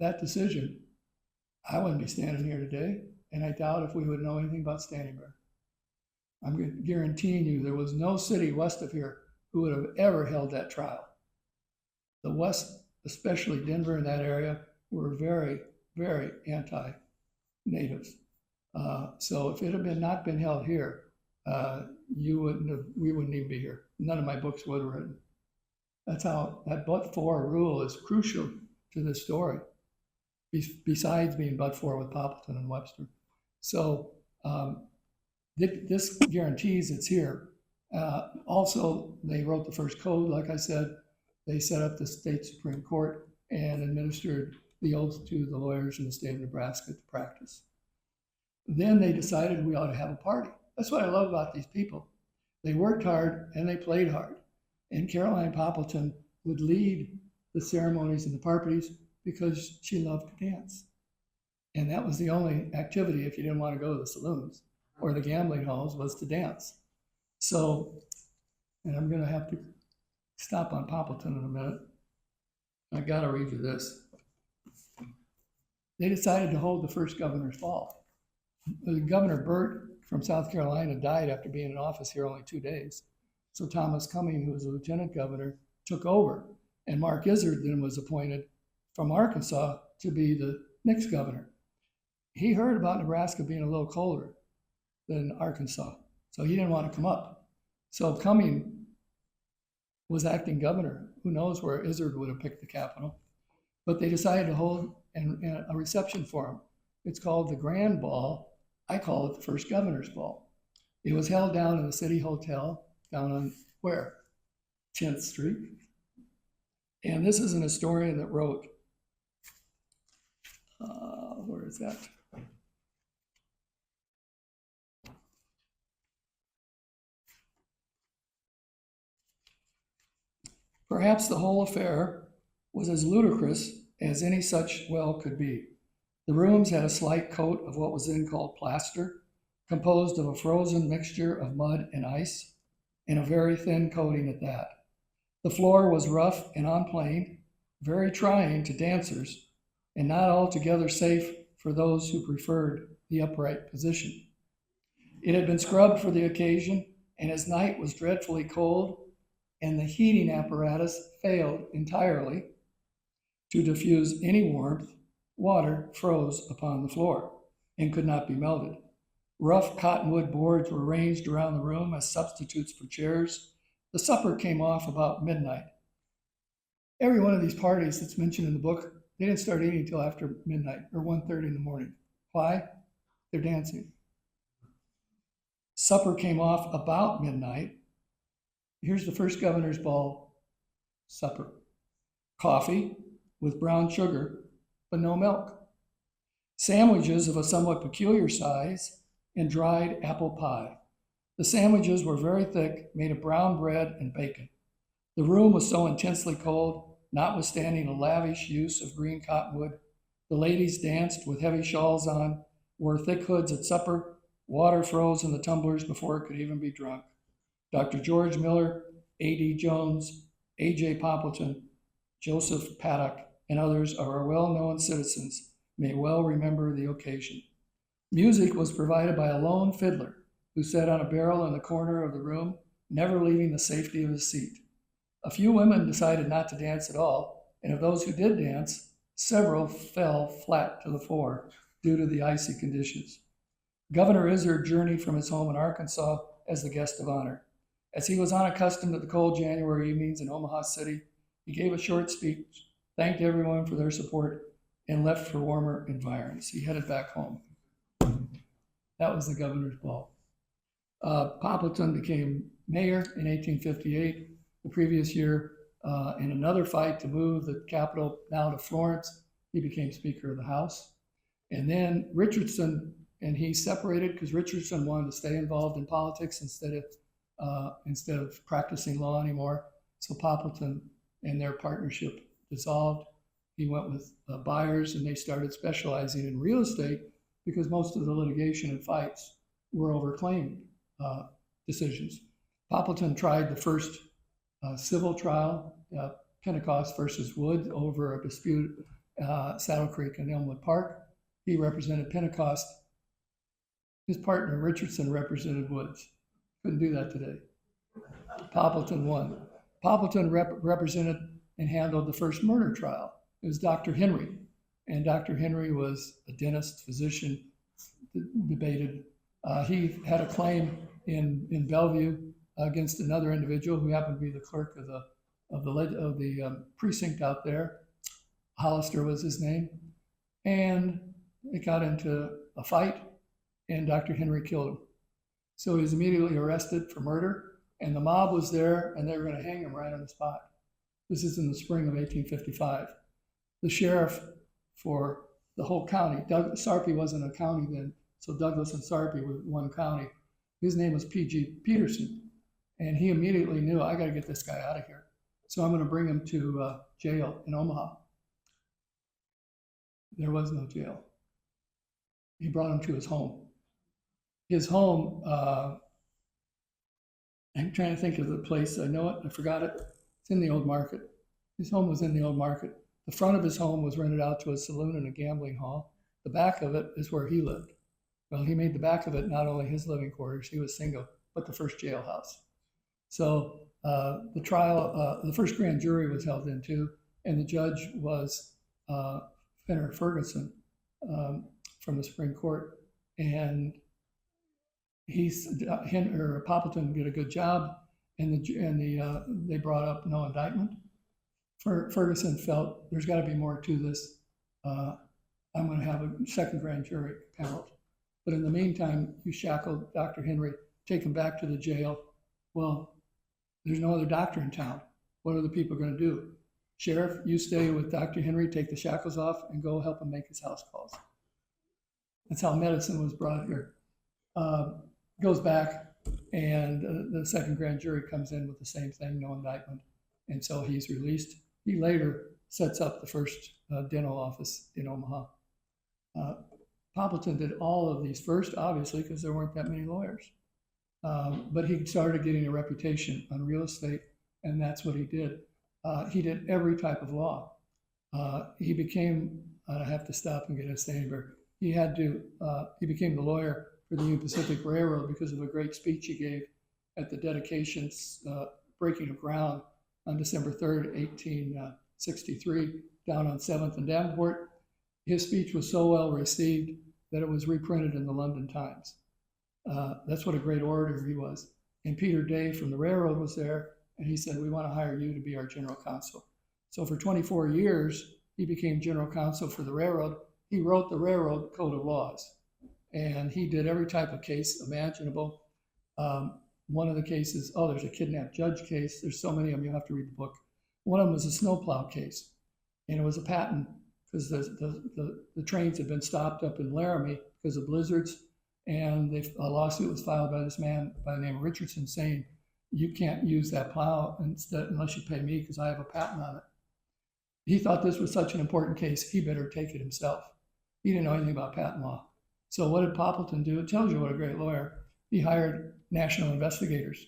that decision, I wouldn't be standing here today, and I doubt if we would know anything about Standing Bear. I'm guaranteeing you there was no city west of here who would have ever held that trial. The West, especially Denver and that area, were very, very anti-natives. So if it had not been held here, we wouldn't even be here. None of my books would have written. That's how that but-for rule is crucial to this story, besides being but-for with Poppleton and Webster. So this guarantees it's here. Also, they wrote the first code, like I said. They set up the state Supreme Court and administered the oath to the lawyers in the state of Nebraska to practice. Then they decided we ought to have a party. That's what I love about these people. They worked hard and they played hard. And Caroline Poppleton would lead the ceremonies and the parties because she loved to dance. And that was the only activity, if you didn't want to go to the saloons or the gambling halls, was to dance. So, and I'm going to have to stop on Poppleton in a minute. I got to read you this. They decided to hold the first governor's ball. Governor Burt from South Carolina died after being in office here only 2 days. So Thomas Cumming, who was a lieutenant governor, took over. And Mark Izzard then was appointed from Arkansas to be the next governor. He heard about Nebraska being a little colder than Arkansas, so he didn't want to come up. So Cumming was acting governor. Who knows where Izzard would have picked the capital. But they decided to hold a reception for him. It's called the Grand Ball. I call it the first governor's ball. It was held down in the City Hotel, down on where? 10th Street. And this is an historian that wrote, where is that? Perhaps the whole affair was as ludicrous as any such well could be. The rooms had a slight coat of what was then called plaster, composed of a frozen mixture of mud and ice, and a very thin coating at that. The floor was rough and unplaned, very trying to dancers, and not altogether safe for those who preferred the upright position. It had been scrubbed for the occasion, and as night was dreadfully cold, and the heating apparatus failed entirely to diffuse any warmth, water froze upon the floor and could not be melted. Rough cottonwood boards were ranged around the room as substitutes for chairs. The supper came off about midnight. Every one of these parties that's mentioned in the book, they didn't start eating until after midnight or 1:30 in the morning. Why? They're dancing. Supper came off about midnight. Here's the first governor's ball supper. Coffee with brown sugar, but no milk. Sandwiches of a somewhat peculiar size, and dried apple pie. The sandwiches were very thick, made of brown bread and bacon. The room was so intensely cold, notwithstanding a lavish use of green cottonwood. The ladies danced with heavy shawls on, wore thick hoods at supper. Water froze in the tumblers before it could even be drunk. Dr. George Miller, A.D. Jones, A.J. Poppleton, Joseph Paddock, and others of our well-known citizens may well remember the occasion. Music was provided by a lone fiddler who sat on a barrel in the corner of the room, never leaving the safety of his seat. A few women decided not to dance at all, and of those who did dance, several fell flat to the floor due to the icy conditions. Governor Izzard journeyed from his home in Arkansas as the guest of honor. As he was unaccustomed to the cold January evenings in Omaha City, he gave a short speech, thanked everyone for their support, and left for warmer environs. He headed back home. That was the governor's ball. Poppleton became mayor in 1858. The previous year, in another fight to move the capital now to Florence, he became Speaker of the House. And then Richardson and he separated because Richardson wanted to stay involved in politics instead of practicing law anymore. So Poppleton and their partnership dissolved. he went with buyers, and they started specializing in real estate because most of the litigation and fights were over claim decisions. Poppleton tried the first civil trial, Pentecost versus Wood, over a dispute, Saddle Creek and Elmwood Park. He represented Pentecost. His partner, Richardson, represented Woods. Couldn't do that today. Poppleton won. Poppleton represented and handled the first murder trial. It was Dr. Henry. And Dr. Henry was a dentist, physician, debated. He had a claim in Bellevue against another individual who happened to be the clerk of the precinct out there. Hollister was his name. And it got into a fight, and Dr. Henry killed him. So he was immediately arrested for murder, and the mob was there, and they were going to hang him right on the spot. This is in the spring of 1855. The sheriff for the whole county, Sarpy wasn't a county then, so Douglas and Sarpy were one county. His name was P.G. Peterson, and he immediately knew, I got to get this guy out of here. So I'm going to bring him to jail in Omaha. There was no jail. He brought him to his home. His home, I'm trying to think of the place. I know it, I forgot it. It's in the Old Market. His home was in the Old Market. The front of his home was rented out to a saloon and a gambling hall. The back of it is where he lived. Well, he made the back of it not only his living quarters, he was single, but the first jailhouse. So the trial, the first grand jury was held in too, and the judge was Fenner Ferguson from the Supreme Court. And Poppleton did a good job, and they brought up no indictment. Ferguson felt there's got to be more to this. I'm going to have a second grand jury panel. But in the meantime, you shackle Dr. Henry, take him back to the jail. Well, there's no other doctor in town. What are the people going to do? Sheriff, you stay with Dr. Henry, take the shackles off, and go help him make his house calls. That's how medicine was brought here. Goes back, and the second grand jury comes in with the same thing, no indictment. And so he's released. He later sets up the first dental office in Omaha. Poppleton did all of these first, obviously, because there weren't that many lawyers. But he started getting a reputation on real estate, and that's what he did. He did every type of law. He became, I have to stop and get a standard. He became the lawyer for the Union Pacific Railroad because of a great speech he gave at the dedication's breaking of ground on December 3rd, 1863, down on 7th and Davenport. His speech was so well received that it was reprinted in the London Times. That's what a great orator he was. And Peter Day from the railroad was there, and he said, we want to hire you to be our general counsel. So for 24 years, he became general counsel for the railroad. He wrote the railroad code of laws, and he did every type of case imaginable. One of the cases, there's a kidnapped judge case. There's so many of them, you'll have to read the book. One of them was a snowplow case, and it was a patent because the trains had been stopped up in Laramie because of blizzards, and a lawsuit was filed by this man by the name of Richardson saying, you can't use that plow unless you pay me because I have a patent on it. He thought this was such an important case, he better take it himself. He didn't know anything about patent law. So what did Poppleton do? It tells you what a great lawyer. He hired national investigators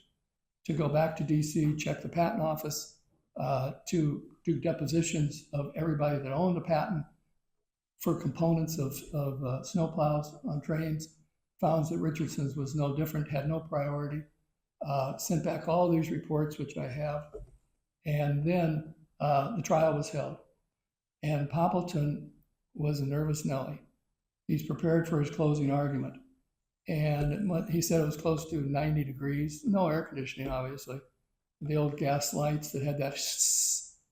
to go back to DC, check the patent office, to do depositions of everybody that owned a patent for components of snowplows on trains, found that Richardson's was no different, had no priority, sent back all these reports, which I have, and then the trial was held. And Poppleton was a nervous Nelly. He's prepared for his closing argument. And he said it was close to 90 degrees, no air conditioning, obviously. The old gas lights that had that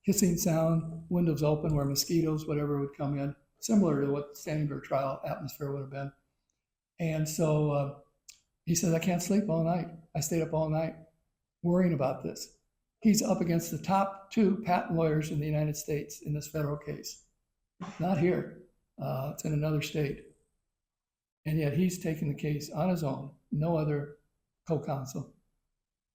hissing sound, windows open where mosquitoes, whatever, would come in, similar to what the Standing Bear trial atmosphere would have been. And so he said, I can't sleep all night. I stayed up all night worrying about this. He's up against the top 2 patent lawyers in the United States in this federal case. Not here, it's in another state. And yet he's taking the case on his own, no other co-counsel.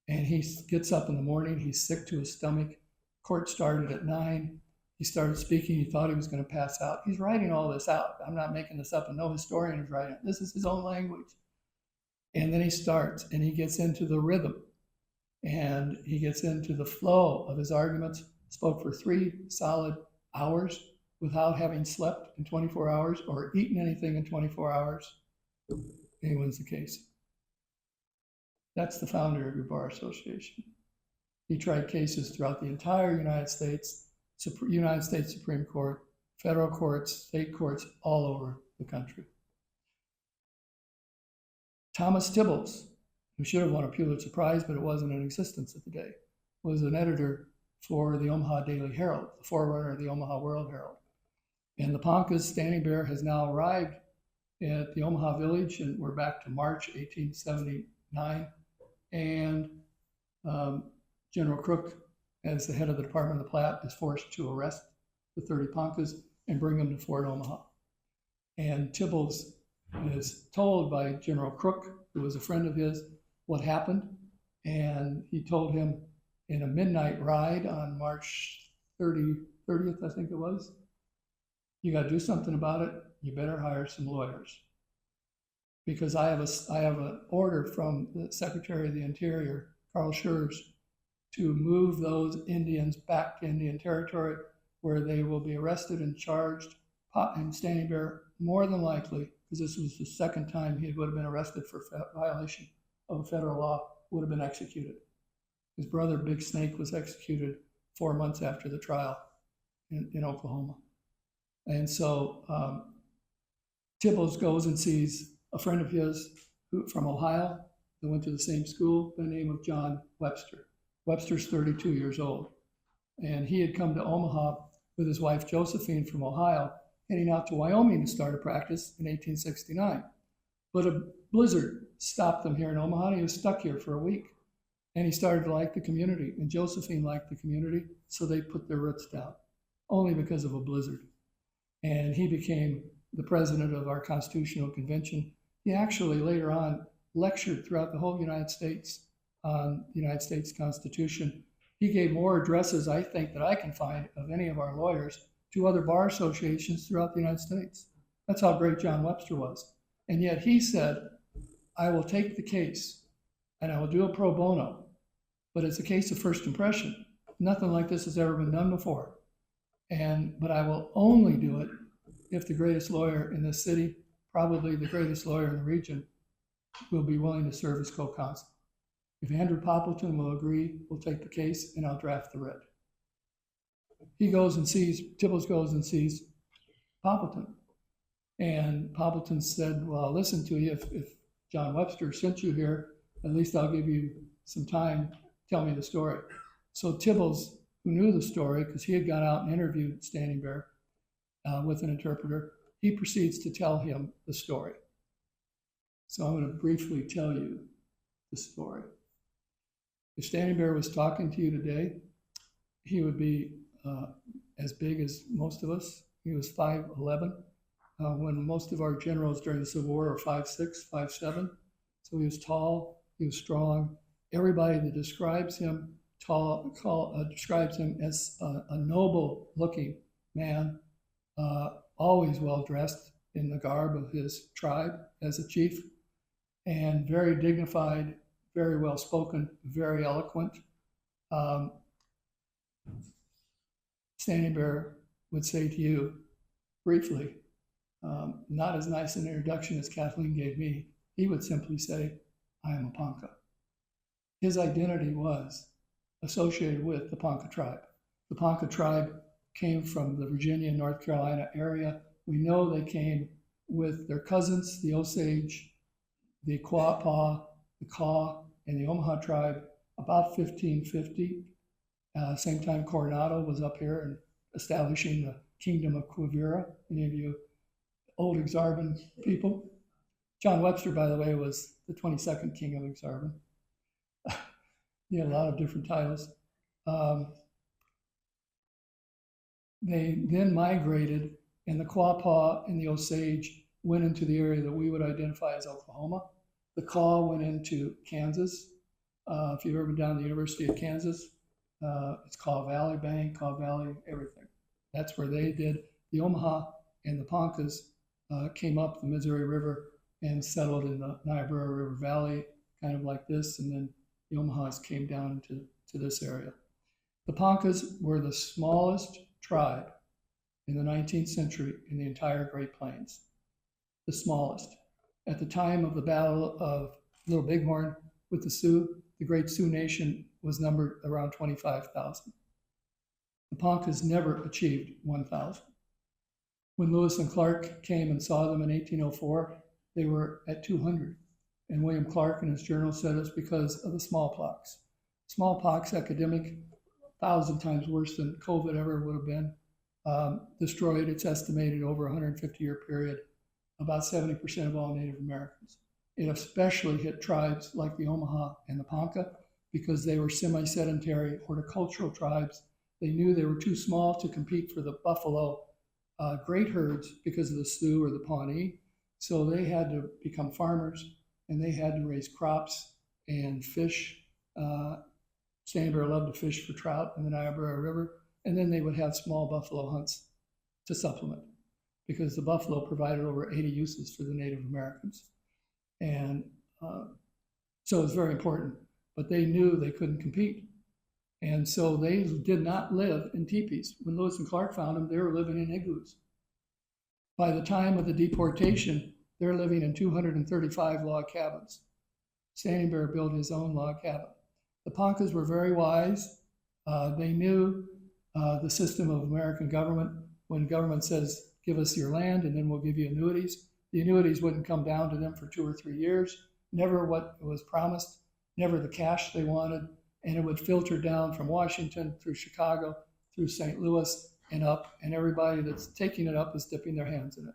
And he gets up in the morning, he's sick to his stomach. Court started at 9. He started speaking. He thought he was going to pass out. He's writing all this out. I'm not making this up, and no historian is writing it. This is his own language. And then he starts, and he gets into the rhythm, and he gets into the flow of his arguments. Spoke for 3 solid hours without having slept in 24 hours or eaten anything in 24 hours. And he wins the case. That's the founder of your bar association. He tried cases throughout the entire United States Supreme Court, federal courts, state courts, all over the country. Thomas Tibbles, who should have won a Pulitzer Prize, but it wasn't in existence at the day, was an editor for the Omaha Daily Herald, the forerunner of the Omaha World Herald. And the Poncas, Standing Bear, has now arrived at the Omaha Village, and we're back to March 1879. And General Crook, as the head of the Department of the Platte, is forced to arrest the 30 Poncas and bring them to Fort Omaha. And Tibbles is told by General Crook, who was a friend of his, what happened. And he told him in a midnight ride on March 30th, I think it was, you got to do something about it. You better hire some lawyers. Because I have an order from the Secretary of the Interior, Carl Schurz, to move those Indians back to Indian Territory, where they will be arrested and charged. And Standing Bear, more than likely, because this was the second time he would have been arrested for violation of a federal law, would have been executed. His brother, Big Snake, was executed 4 months after the trial in Oklahoma. And so Tibbles goes and sees a friend of his from Ohio that went to the same school by the name of John Webster. Webster's 32 years old. And he had come to Omaha with his wife Josephine from Ohio, heading out to Wyoming to start a practice in 1869. But a blizzard stopped them here in Omaha, and he was stuck here for a week. And he started to like the community, and Josephine liked the community, so they put their roots down, only because of a blizzard. And he became the president of our Constitutional Convention. He actually later on lectured throughout the whole United States on the United States Constitution. He gave more addresses, I think, that I can find of any of our lawyers to other bar associations throughout the United States. That's how great John Webster was. And yet he said, I will take the case and I will do a pro bono, but it's a case of first impression. Nothing like this has ever been done before. But I will only do it if the greatest lawyer in this city, probably the greatest lawyer in the region, will be willing to serve as co-counsel. If Andrew Poppleton will agree, we'll take the case and I'll draft the writ. Tibbles goes and sees Poppleton. And Poppleton said, well, I'll listen to you. If John Webster sent you here, at least I'll give you some time, tell me the story. So Tibbles, who knew the story, because he had gone out and interviewed Standing Bear with an interpreter, he proceeds to tell him the story. So I'm going to briefly tell you the story. If Standing Bear was talking to you today, he would be as big as most of us. He was 5'11", when most of our generals during the Civil War were 5'6", 5'7". So he was tall, he was strong. Everybody that describes him describes him as a noble-looking man, always well-dressed in the garb of his tribe as a chief, and very dignified, very well-spoken, very eloquent. Standing Bear would say to you, briefly, not as nice an introduction as Kathleen gave me, he would simply say, I am a Ponca. His identity was associated with the Ponca tribe. The Ponca tribe came from the Virginia, North Carolina area. We know they came with their cousins, the Osage, the Quapaw, the Kaw, and the Omaha tribe about 1550. Same time Coronado was up here and establishing the kingdom of Quivira. Any of you old Exarban people? John Webster, by the way, was the 22nd king of Exarban. He had a lot of different titles. They then migrated, and the Quapaw and the Osage went into the area that we would identify as Oklahoma. The Kaw went into Kansas. If you've ever been down to the University of Kansas, it's Kaw Valley Bank, Kaw Valley, everything. That's where they did. The Omaha and the Poncas came up the Missouri River and settled in the Niobrara River Valley, kind of like this, and then the Omahas came down to this area. The Poncas were the smallest tribe in the 19th century in the entire Great Plains, the smallest. At the time of the Battle of Little Bighorn with the Sioux, the Great Sioux Nation was numbered around 25,000. The Poncas never achieved 1,000. When Lewis and Clark came and saw them in 1804, they were at 200. And William Clark in his journal said it's because of the smallpox. Smallpox epidemic, 1,000 times worse than COVID ever would have been, destroyed, it's estimated, over a 150-year period, about 70% of all Native Americans. It especially hit tribes like the Omaha and the Ponca because they were semi-sedentary horticultural tribes. They knew they were too small to compete for the buffalo great herds because of the Sioux or the Pawnee. So they had to become farmers, and they had to raise crops and fish. Standing Bear loved to fish for trout in the Niobrara River, and then they would have small buffalo hunts to supplement because the buffalo provided over 80 uses for the Native Americans. And so it was very important, but they knew they couldn't compete. And so they did not live in teepees. When Lewis and Clark found them, they were living in igloos. By the time of the deportation, they're living in 235 log cabins. Standing Bear built his own log cabin. The Poncas were very wise. They knew the system of American government. When government says, give us your land and then we'll give you annuities, the annuities wouldn't come down to them for 2 or 3 years, never what was promised, never the cash they wanted, and it would filter down from Washington through Chicago, through St. Louis and up, and everybody that's taking it up is dipping their hands in it.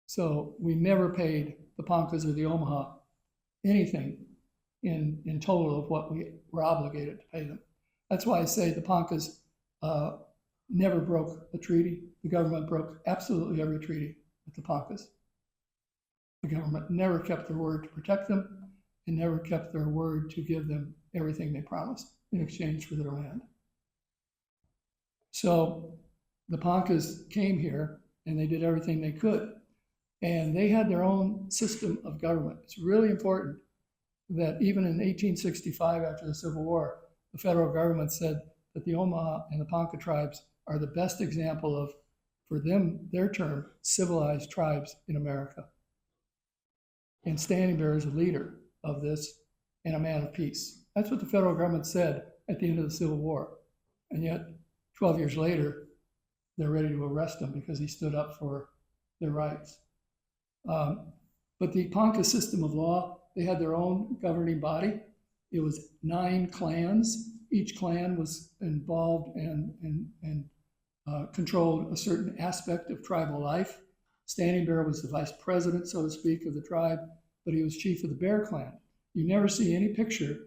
So we never paid the Poncas or the Omaha anything in total of what we were obligated to pay them. That's why I say the Poncas never broke a treaty. The government broke absolutely every treaty with the Poncas. The government never kept their word to protect them and never kept their word to give them everything they promised in exchange for their land. So the Poncas came here and they did everything they could. And they had their own system of government. It's really important that even in 1865, after the Civil War, the federal government said that the Omaha and the Ponca tribes are the best example of, for them, their term, civilized tribes in America. And Standing Bear is a leader of this and a man of peace. That's what the federal government said at the end of the Civil War. And yet, 12 years later, they're ready to arrest him because he stood up for their rights. But the Ponca system of law, they had their own governing body. It was 9 clans. Each clan was involved and controlled a certain aspect of tribal life. Standing Bear was the vice president, so to speak, of the tribe, but he was chief of the Bear Clan. You never see any picture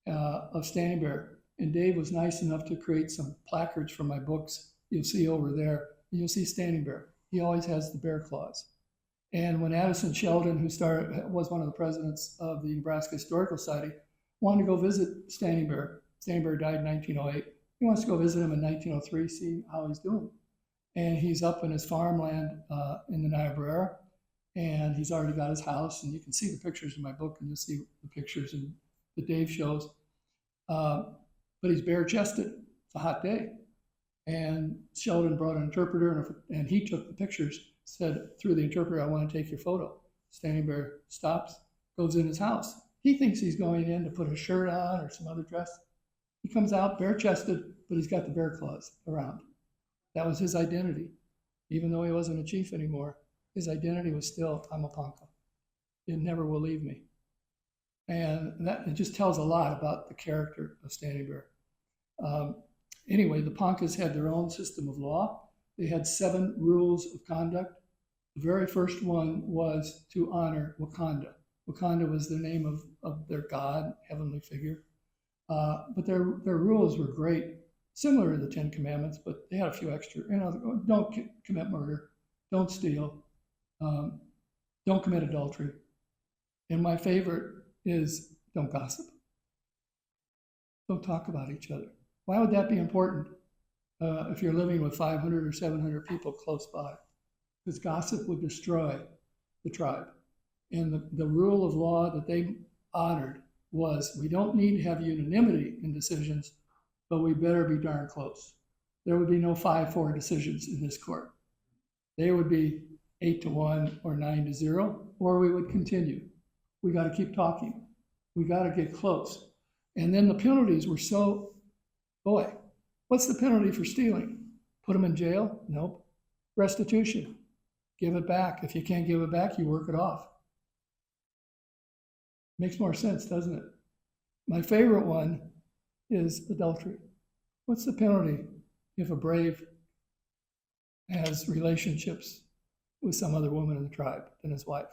of Standing Bear. And Dave was nice enough to create some placards from my books. You'll see over there, and you'll see Standing Bear. He always has the bear claws. And when Addison Sheldon, who was one of the presidents of the Nebraska Historical Society, wanted to go visit Standing Bear. Standing Bear died in 1908. He wants to go visit him in 1903, see how he's doing. And he's up in his farmland in the Niobrara, and he's already got his house. And you can see the pictures in my book, and you'll see the pictures that Dave shows. But he's bare-chested. It's a hot day. And Sheldon brought an interpreter, and he took the pictures, said through the interpreter, I want to take your photo. Standing Bear stops, goes in his house. He thinks he's going in to put a shirt on or some other dress. He comes out bare-chested, but he's got the bear claws around. That was his identity. Even though he wasn't a chief anymore, his identity was still, I'm a Ponca. It never will leave me. And it just tells a lot about the character of Standing Bear. Anyway, the Poncas had their own system of law. They had 7 rules of conduct. The very first one was to honor Wakanda. Wakanda was the name of their god, heavenly figure. But their rules were great, similar to the 10 Commandments, but they had a few extra. Don't commit murder, don't steal, don't commit adultery. And my favorite is don't gossip. Don't talk about each other. Why would that be important? if you're living with 500 or 700 people close by, because gossip would destroy the tribe. And the rule of law that they honored was, we don't need to have unanimity in decisions, but we better be darn close. There would be no 5-4 decisions in this court. They would be 8-1 or 9-0, or we would continue. We got to keep talking. We got to get close. And then the penalties were so, boy, what's the penalty for stealing? Put them in jail? Nope. Restitution. Give it back. If you can't give it back, you work it off. Makes more sense, doesn't it? My favorite one is adultery. What's the penalty if a brave has relationships with some other woman in the tribe than his wife?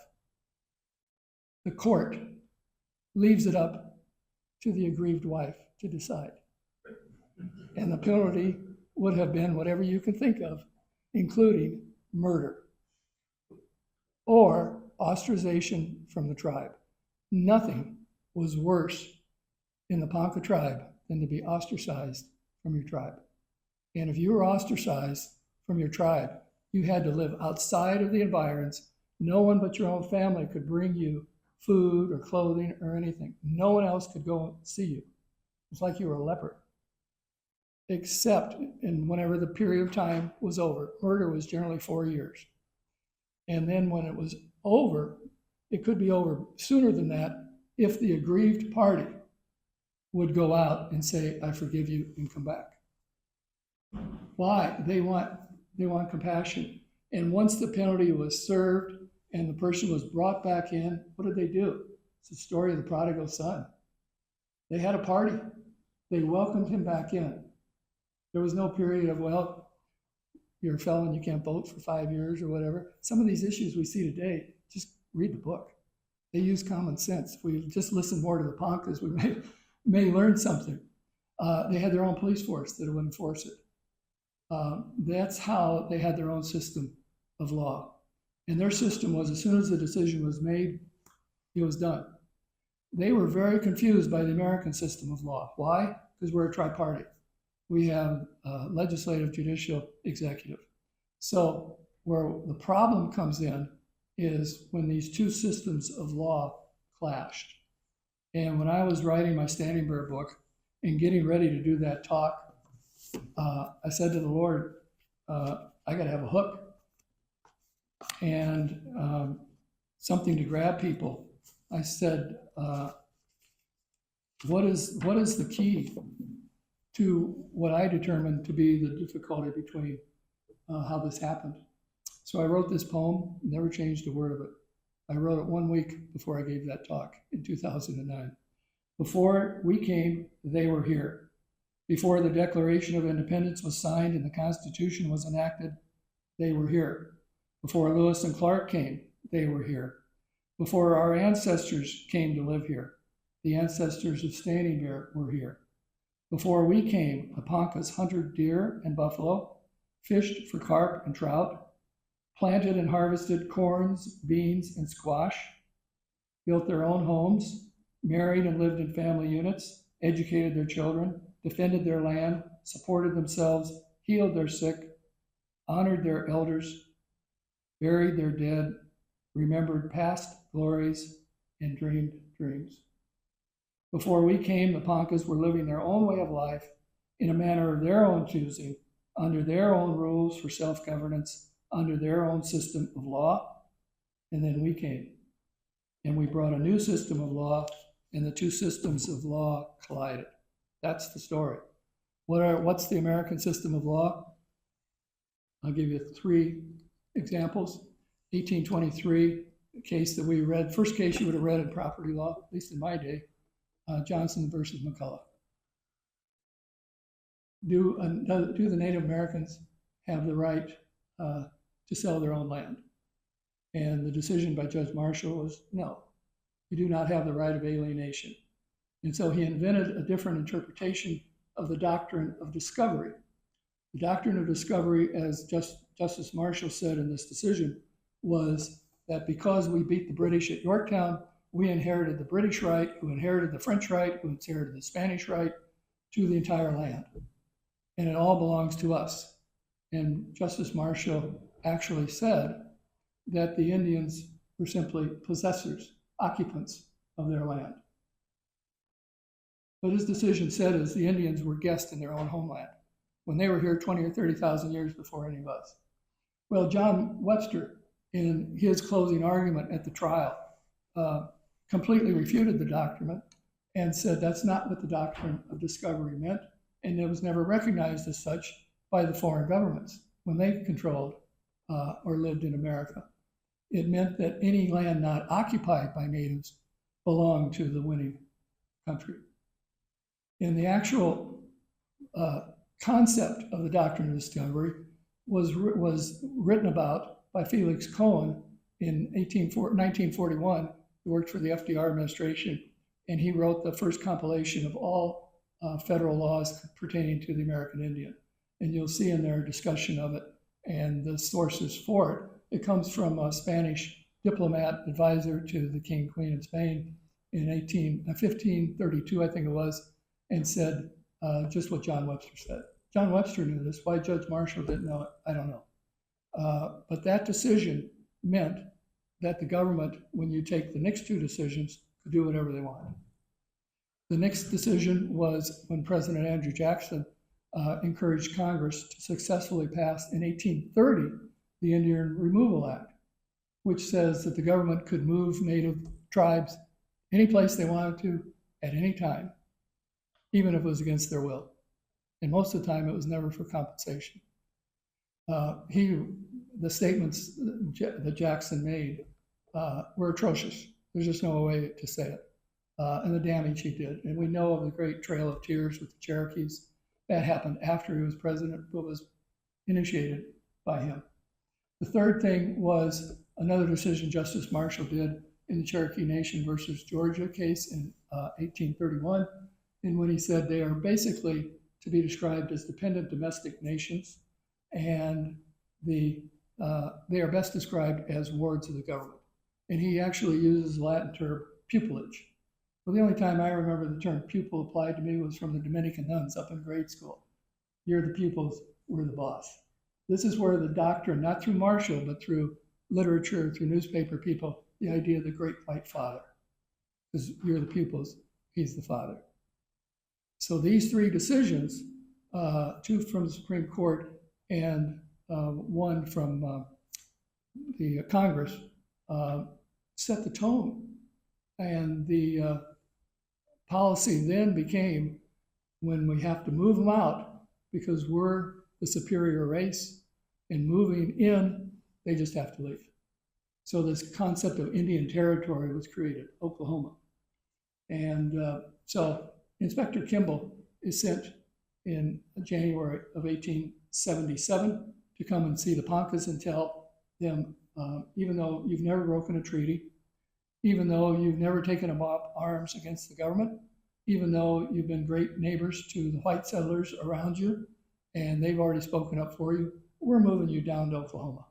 The court leaves it up to the aggrieved wife to decide. And the penalty would have been whatever you can think of, including murder or ostracization from the tribe. Nothing was worse in the Ponca tribe than to be ostracized from your tribe. And if you were ostracized from your tribe, you had to live outside of the environs. No one but your own family could bring you food or clothing or anything. No one else could go and see you. It's like you were a leper. Except, and whenever the period of time was over, murder was generally 4 years. And then when it was over, it could be over sooner than that if the aggrieved party would go out and say, I forgive you, and come back. Why? They want compassion. And once the penalty was served and the person was brought back in, what did they do? It's the story of the prodigal son. They had a party. They welcomed him back in. There was no period of, well, you're a felon, you can't vote for 5 years or whatever. Some of these issues we see today, just read the book. They use common sense. If we just listen more to the Poncas, we may learn something. They had their own police force that would enforce it. That's how they had their own system of law. And their system was, as soon as the decision was made, it was done. They were very confused by the American system of law. Why? Because we're a tripartite. We have legislative, judicial, executive. So where the problem comes in is when these two systems of law clashed. And when I was writing my Standing Bear book and getting ready to do that talk, I said to the Lord, I got to have a hook and something to grab people. I said, what is the key to what I determined to be the difficulty between how this happened? So I wrote this poem, never changed a word of it. I wrote it 1 week before I gave that talk in 2009. Before we came, they were here. Before the Declaration of Independence was signed and the Constitution was enacted, they were here. Before Lewis and Clark came, they were here. Before our ancestors came to live here, the ancestors of Standing Bear were here. Before we came, the Poncas hunted deer and buffalo, fished for carp and trout, planted and harvested corns, beans, and squash, built their own homes, married and lived in family units, educated their children, defended their land, supported themselves, healed their sick, honored their elders, buried their dead, remembered past glories, and dreamed dreams. Before we came, the Poncas were living their own way of life in a manner of their own choosing, under their own rules for self-governance, under their own system of law. And then we came, and we brought a new system of law, and the two systems of law collided. That's the story. What's the American system of law? I'll give you 3 examples. 1823, a case that we read, first case you would have read in property law, at least in my day, Johnson versus McCullough. Do the Native Americans have the right to sell their own land? And the decision by Judge Marshall was no, you do not have the right of alienation. And so he invented a different interpretation of the doctrine of discovery. The doctrine of discovery, as Justice Marshall said in this decision, was that because we beat the British at Yorktown, we inherited the British right, who inherited the French right, who inherited the Spanish right to the entire land. and it all belongs to us. And Justice Marshall actually said that the Indians were simply possessors, occupants of their land. What his decision said is the Indians were guests in their own homeland when they were here 20 or 30,000 years before any of us. Well, John Webster, in his closing argument at the trial, completely refuted the doctrine and said that's not what the doctrine of discovery meant, and it was never recognized as such by the foreign governments when they controlled or lived in America. It meant that any land not occupied by natives belonged to the winning country. And the actual concept of the doctrine of discovery was written about by Felix Cohen in 1941. He worked for the FDR administration, and he wrote the first compilation of all federal laws pertaining to the American Indian. And you'll see in there a discussion of it and the sources for it. It comes from a Spanish diplomat advisor to the King Queen in Spain in 1532, I think it was, and said just what John Webster said. John Webster knew this. Why Judge Marshall didn't know it, I don't know. But that decision meant that the government, when you take the next two decisions, could do whatever they wanted. The next decision was when President Andrew Jackson encouraged Congress to successfully pass in 1830 the Indian Removal Act, which says that the government could move native tribes any place they wanted to at any time, even if it was against their will. And most of the time, it was never for compensation. The statements that Jackson made were atrocious. There's just no way to say it. And the damage he did. And we know of the Great Trail of Tears with the Cherokees. That happened after he was president, but was initiated by him. The third thing was another decision Justice Marshall did in the Cherokee Nation versus Georgia case in 1831, in when he said they are basically to be described as dependent domestic nations, and they are best described as wards of the government. And he actually uses the Latin term pupillage. Well, the only time I remember the term pupil applied to me was from the Dominican nuns up in grade school. You're the pupils, we're the boss. This is where the doctrine, not through Marshall, but through literature, through newspaper people, the idea of the great white father. Because you're the pupils, he's the father. So these three decisions, two from the Supreme Court and one from the Congress, set the tone. And the policy then became, when we have to move them out because we're the superior race, and moving in, they just have to leave. So this concept of Indian Territory was created, Oklahoma. And so Inspector Kimball is sent in January of 1877 to come and see the Poncas and tell them, even though you've never broken a treaty, even though you've never taken up arms against the government, even though you've been great neighbors to the white settlers around you, and they've already spoken up for you, we're moving you down to Oklahoma.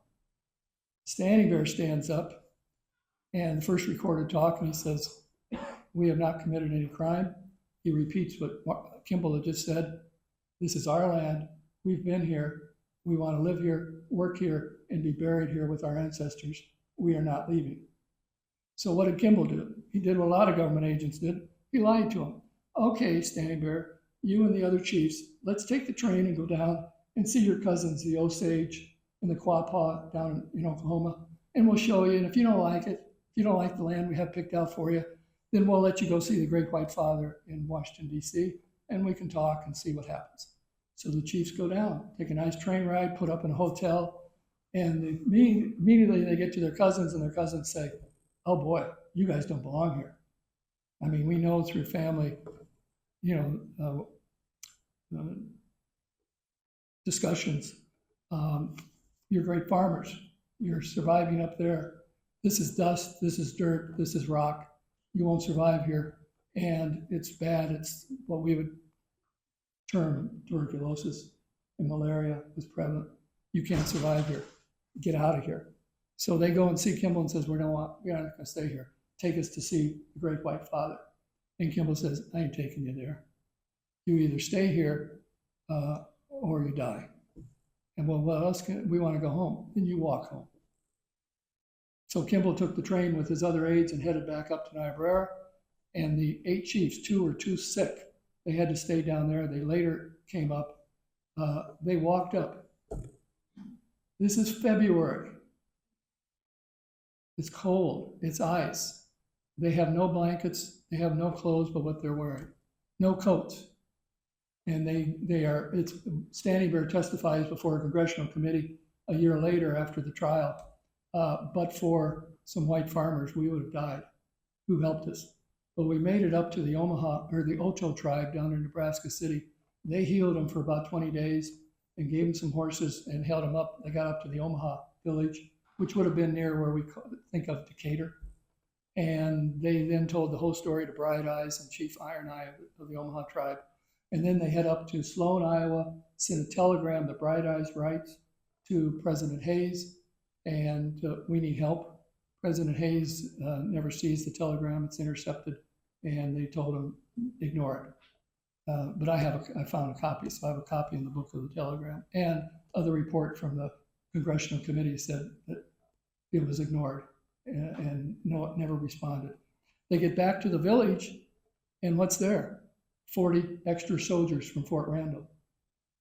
Standing Bear stands up, and the first recorded talk, and he says, we have not committed any crime. He repeats what Kimball had just said. This is our land. We've been here. We want to live here, work here, and be buried here with our ancestors. We are not leaving. So what did Kimball do? He did what a lot of government agents did. He lied to him. Okay, Standing Bear, you and the other chiefs, let's take the train and go down and see your cousins, the Osage and the Quapaw down in Oklahoma, and we'll show you. And if you don't like it, if you don't like the land we have picked out for you, then we'll let you go see the Great White Father in Washington, D.C., and we can talk and see what happens. So the chiefs go down, take a nice train ride, put up in a hotel, and immediately they get to their cousins, and their cousins say, oh boy, you guys don't belong here. I mean, we know through family, discussions, you're great farmers. You're surviving up there. This is dust, this is dirt, this is rock. You won't survive here. And it's bad. It's what we would term tuberculosis and malaria is prevalent. You can't survive here. Get out of here. So they go and see Kimball and says, we're not going to stay here. Take us to see the Great White Father. And Kimball says, I ain't taking you there. You either stay here or you die. And well, what else we want to go home? And you walk home. So Kimball took the train with his other aides and headed back up to Niobrara. And the 8 chiefs, 2 were too sick. They had to stay down there. They later came up. They walked up. This is February. It's cold. It's ice. They have no blankets. They have no clothes but what they're wearing. No coats. And it's Standing Bear testifies before a congressional committee a year later after the trial. But for some white farmers, we would have died who helped us. But we made it up to the Omaha, or the Ocho tribe down in Nebraska City. They healed them for about 20 days and gave them some horses and held them up. They got up to the Omaha village, which would have been near where we think of Decatur. And they then told the whole story to Bright Eyes and Chief Iron Eye of the Omaha tribe. And then they head up to Sloan, Iowa, sent a telegram that Bright Eyes writes to President Hayes, and we need help. President Hayes never sees the telegram. It's intercepted, and they told him, ignore it. But I found a copy, so I have a copy in the book of the telegram. And other report from the congressional committee said that it was ignored and no, it never responded. They get back to the village, and what's there? 40 extra soldiers from Fort Randall.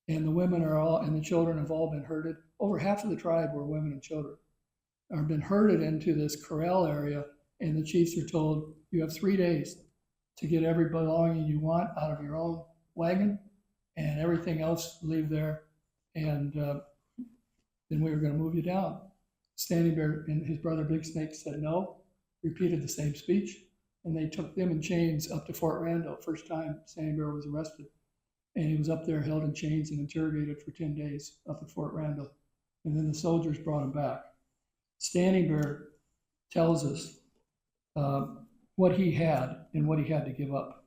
And the women and the children have all been herded. Over half of the tribe were women and children, have been herded into this corral area, and the chiefs are told, you have 3 days to get every belonging you want out of your own wagon, and everything else leave there, and then we were going to move you down. Standing Bear and his brother Big Snake said no, repeated the same speech, and they took them in chains up to Fort Randall. First time Standing Bear was arrested. And he was up there held in chains and interrogated for 10 days up at Fort Randall. And then the soldiers brought him back. Standing Bear tells us what he had and what he had to give up.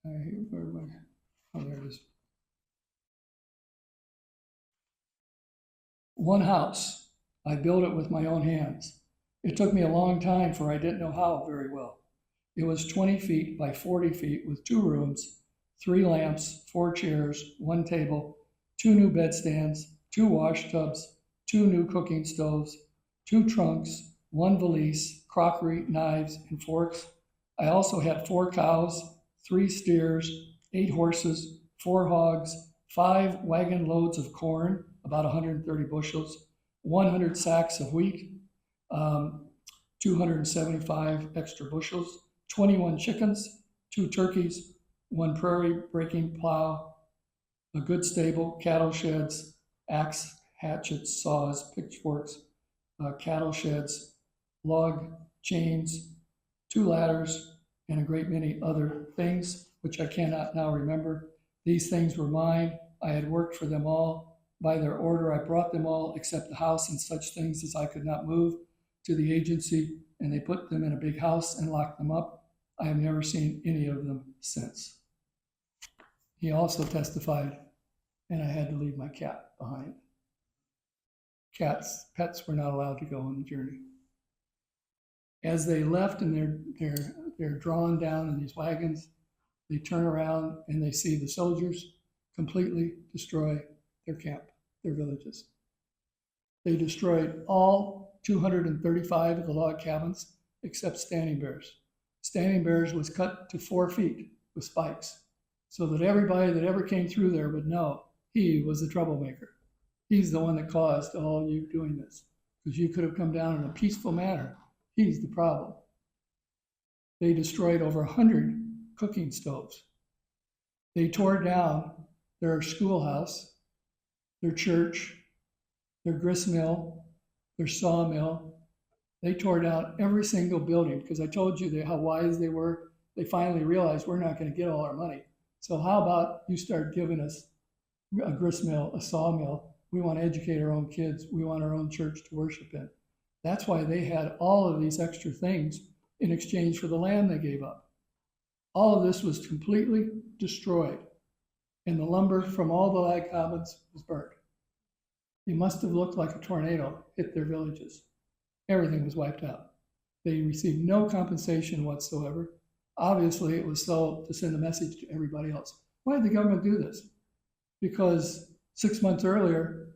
Where am I? Oh, there it is. One house. I built it with my own hands. It took me a long time, for I didn't know how very well. It was 20 feet by 40 feet with 2 rooms, 3 lamps, 4 chairs, 1 table, 2 new bedstands, 2 wash tubs, 2 new cooking stoves, 2 trunks, 1 valise, crockery, knives, and forks. I also had 4 cows, 3 steers, 8 horses, 4 hogs, 5 wagon loads of corn, about 130 bushels, 100 sacks of wheat, 275 extra bushels, 21 chickens, 2 turkeys, 1 prairie breaking plow, a good stable, cattle sheds, axe, hatchets, saws, pitchforks, cattle sheds, log chains, 2 ladders, and a great many other things, which I cannot now remember. These things were mine. I had worked for them all. By their order, I brought them all, except the house and such things as I could not move, to the agency, and they put them in a big house and locked them up. I have never seen any of them since. He also testified, and I had to leave my cat behind. Pets were not allowed to go on the journey. As they left and they're drawn down in these wagons, they turn around and they see the soldiers completely destroy their camp, their villages. They destroyed all 235 of the log cabins except Standing Bear's. Standing Bear's was cut to 4 feet with spikes so that everybody that ever came through there would know he was the troublemaker. He's the one that caused all you doing this, because you could have come down in a peaceful manner. He's the problem. They destroyed over 100 cooking stoves. They tore down their schoolhouse, their church, their grist mill, their sawmill. They tore down every single building, because I told you how wise they were. They finally realized we're not going to get all our money. So how about you start giving us a grist mill, a sawmill? We want to educate our own kids. We want our own church to worship in. That's why they had all of these extra things in exchange for the land they gave up. All of this was completely destroyed, and the lumber from all the log cabins was burnt. It must have looked like a tornado hit their villages. Everything was wiped out. They received no compensation whatsoever. Obviously, it was so to send a message to everybody else. Why did the government do this? Because 6 months earlier,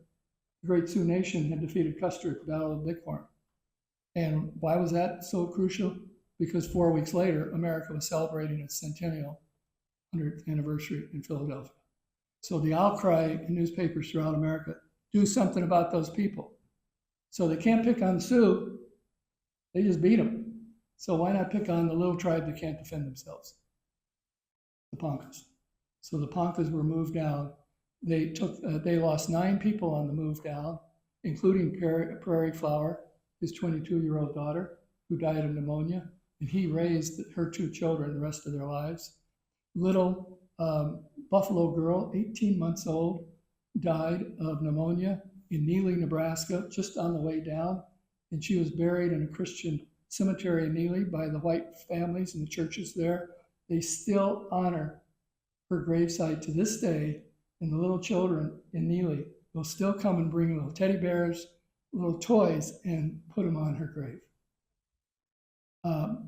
the great Sioux nation had defeated Custer at the Battle of Bighorn. And why was that so crucial? Because 4 weeks later, America was celebrating its centennial 100th anniversary in Philadelphia. So the outcry in newspapers throughout America, do something about those people. So they can't pick on Sioux, they just beat them. So why not pick on the little tribe that can't defend themselves? The Poncas. So the Poncas were moved down. They lost 9 people on the move down, including Prairie Flower, his 22-year-old daughter, who died of pneumonia, and he raised her 2 children the rest of their lives. Little Buffalo girl, 18 months old, died of pneumonia in Neely, Nebraska, just on the way down, and she was buried in a Christian cemetery in Neely by the white families and the churches there. They still honor her gravesite to this day, and the little children in Neely will still come and bring little teddy bears, little toys, and put them on her grave.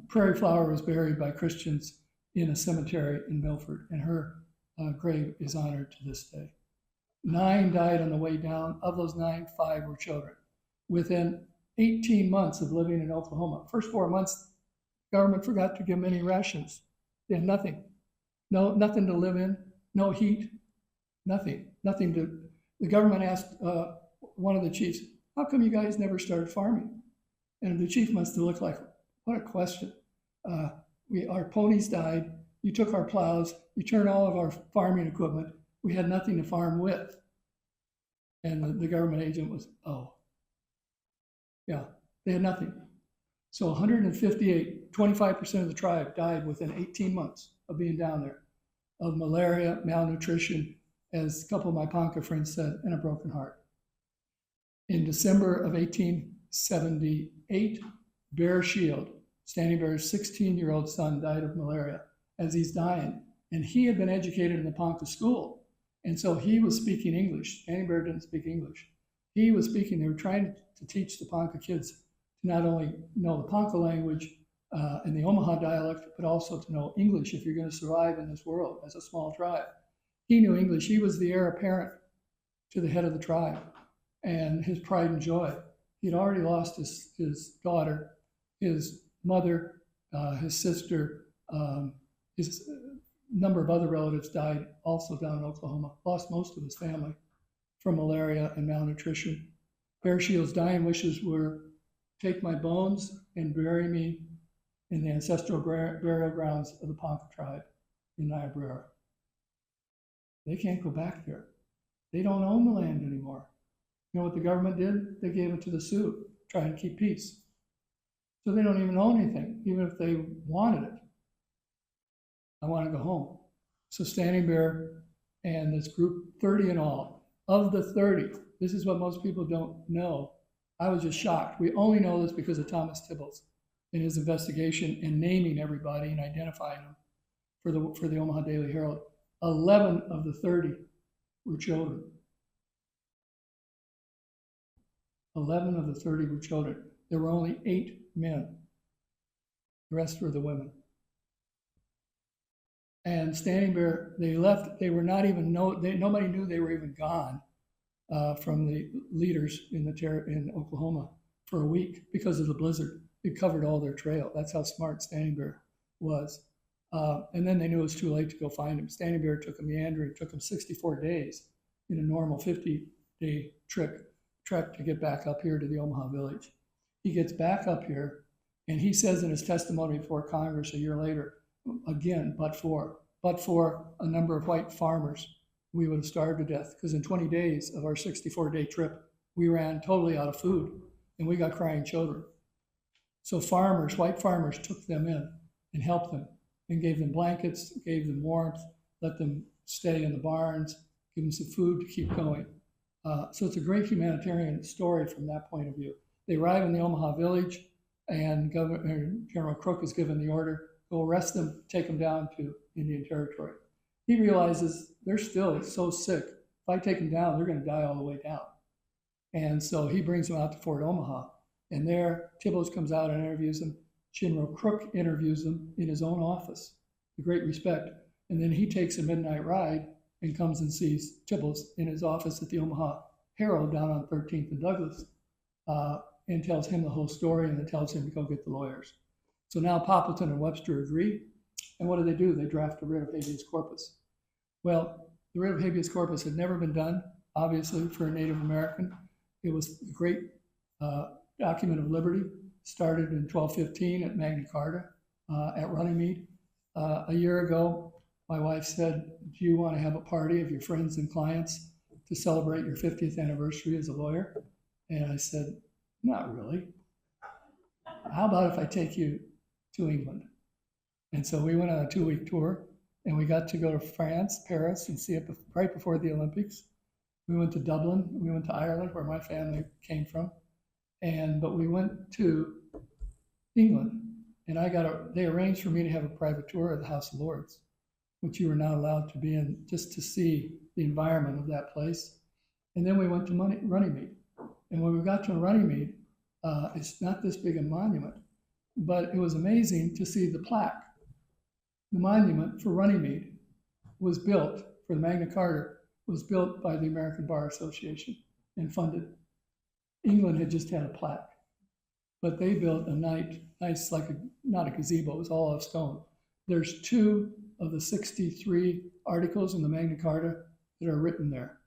Prairie Flower was buried by Christians in a cemetery in Milford, and her grave is honored to this day. 9 died on the way down. Of those 9, 5 were children. Within 18 months of living in Oklahoma, first 4 months, government forgot to give them any rations. They had nothing. Nothing to live in, no heat, nothing to. The government asked one of the chiefs, how come you guys never started farming? And the chief must have looked like, what a question. Our ponies died, you took our plows, you turned all of our farming equipment, we had nothing to farm with. And the government agent was, oh, yeah, they had nothing. So 158, 25% of the tribe died within 18 months of being down there, of malaria, malnutrition, as a couple of my Ponca friends said, and a broken heart. In December of 1878, Bear Shield, Standing Bear's 16-year-old son, died of malaria. As he's dying, and he had been educated in the Ponca school, and so he was speaking English. Standing Bear didn't speak English. He was speaking. They were trying to teach the Ponca kids to not only know the Ponca language and the Omaha dialect, but also to know English if you're going to survive in this world as a small tribe. He knew English. He was the heir apparent to the head of the tribe, and his pride and joy. He'd already lost his daughter, his mother, his sister, his number of other relatives died also down in Oklahoma, lost most of his family from malaria and malnutrition. Bear Shield's dying wishes were, take my bones and bury me in the ancestral burial grounds of the Ponca tribe in Niobrara. They can't go back there. They don't own the land anymore. You know what the government did? They gave it to the Sioux, trying to keep peace. So they don't even own anything, even if they wanted it. I want to go home. So Standing Bear and this group, 30 in all. Of the 30, this is what most people don't know. I was just shocked. We only know this because of Thomas Tibbles in his investigation and naming everybody and identifying them for the Omaha Daily Herald. 11 of the 30 were children. 11 of the 30 were children. There were only 8 men. The rest were the women. And Standing Bear, they left. They were not even nobody knew they were even gone from the leaders in Oklahoma for a week because of the blizzard. It covered all their trail. That's how smart Standing Bear was. And then they knew it was too late to go find him. Standing Bear took a meandering. It took him 64 days in a normal 50-day trek to get back up here to the Omaha village. He gets back up here, and he says in his testimony before Congress a year later, again, but for a number of white farmers, we would have starved to death, because in 20 days of our 64-day trip, we ran totally out of food, and we got crying children. So white farmers took them in and helped them and gave them blankets, gave them warmth, let them stay in the barns, give them some food to keep going. So it's a great humanitarian story from that point of view. They arrive in the Omaha village, and General Crook is given the order, go arrest them, take them down to Indian Territory. He realizes they're still so sick. If I take them down, they're going to die all the way down. And so he brings them out to Fort Omaha. And there, Tibbles comes out and interviews them. General Crook interviews him in his own office, with great respect. And then he takes a midnight ride and comes and sees Tibbles in his office at the Omaha Herald down on 13th and Douglas, and tells him the whole story, and then tells him to go get the lawyers. So now Poppleton and Webster agree. And what do? They draft a writ of habeas corpus. Well, the writ of habeas corpus had never been done, obviously, for a Native American. It was a great document of liberty, started in 1215 at Magna Carta at Runnymede. A year ago, my wife said, do you want to have a party of your friends and clients to celebrate your 50th anniversary as a lawyer? And I said, not really. How about if I take you to England? And so we went on a 2-week tour, and we got to go to France, Paris, and see it right before the Olympics. We went to Dublin, we went to Ireland, where my family came from, but we went to England, and they arranged for me to have a private tour of the House of Lords, which you were not allowed to be in, just to see the environment of that place. And then we went to Runnymede. And when we got to Runnymede, it's not this big a monument, but it was amazing to see the plaque. The monument for Runnymede was built, for the Magna Carta, was built by the American Bar Association and funded. England had just had a plaque, but they built a nice, like not a gazebo, it was all of stone. There's 2 of the 63 articles in the Magna Carta that are written there.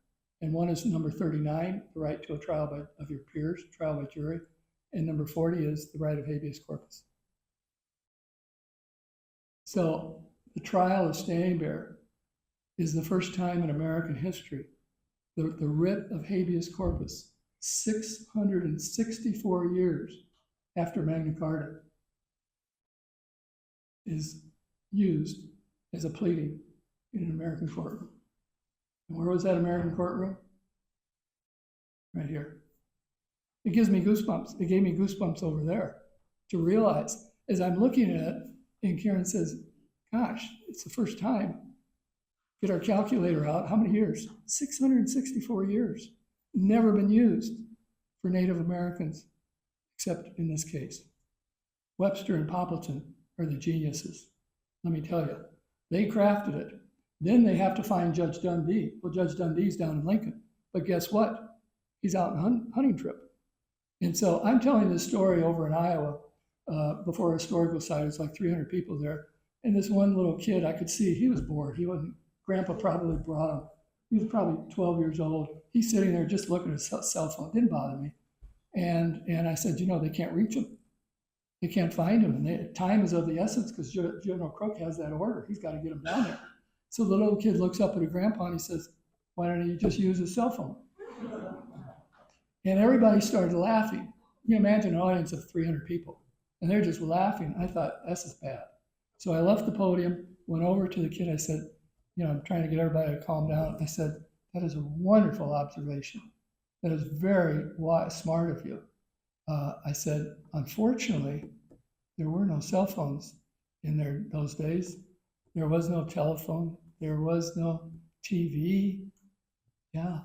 And one is number 39, the right to a trial of your peers, trial by jury. And number 40 is the right of habeas corpus. So the trial of Standing Bear is the first time in American history the writ of habeas corpus, 664 years after Magna Carta, is used as a pleading in an American courtroom. And where was that American courtroom? Right here. It gives me goosebumps. It gave me goosebumps over there to realize, as I'm looking at it, and Karen says, gosh, it's the first time. Get our calculator out. How many years? 664 years. Never been used for Native Americans, except in this case. Webster and Poppleton are the geniuses. Let me tell you, they crafted it. Then they have to find Judge Dundee. Well, Judge Dundee's down in Lincoln. But guess what? He's out on hunting trip. And so I'm telling this story over in Iowa before a historical site. It's like 300 people there. And this one little kid, I could see he was bored. He wasn't, Grandpa probably brought him. He was probably 12 years old. He's sitting there just looking at his cell phone. It didn't bother me. And I said, they can't reach him. They can't find him. And time is of the essence because General Crook has that order. He's got to get him down there. So the little kid looks up at his grandpa and he says, why don't you just use his cell phone? And everybody started laughing. You imagine an audience of 300 people, and they're just laughing. I thought, this is bad. So I left the podium, went over to the kid. I said, I'm trying to get everybody to calm down. I said, that is a wonderful observation. That is very smart of you. I said, unfortunately, there were no cell phones in those days. There was no telephone. There was no TV. Yeah.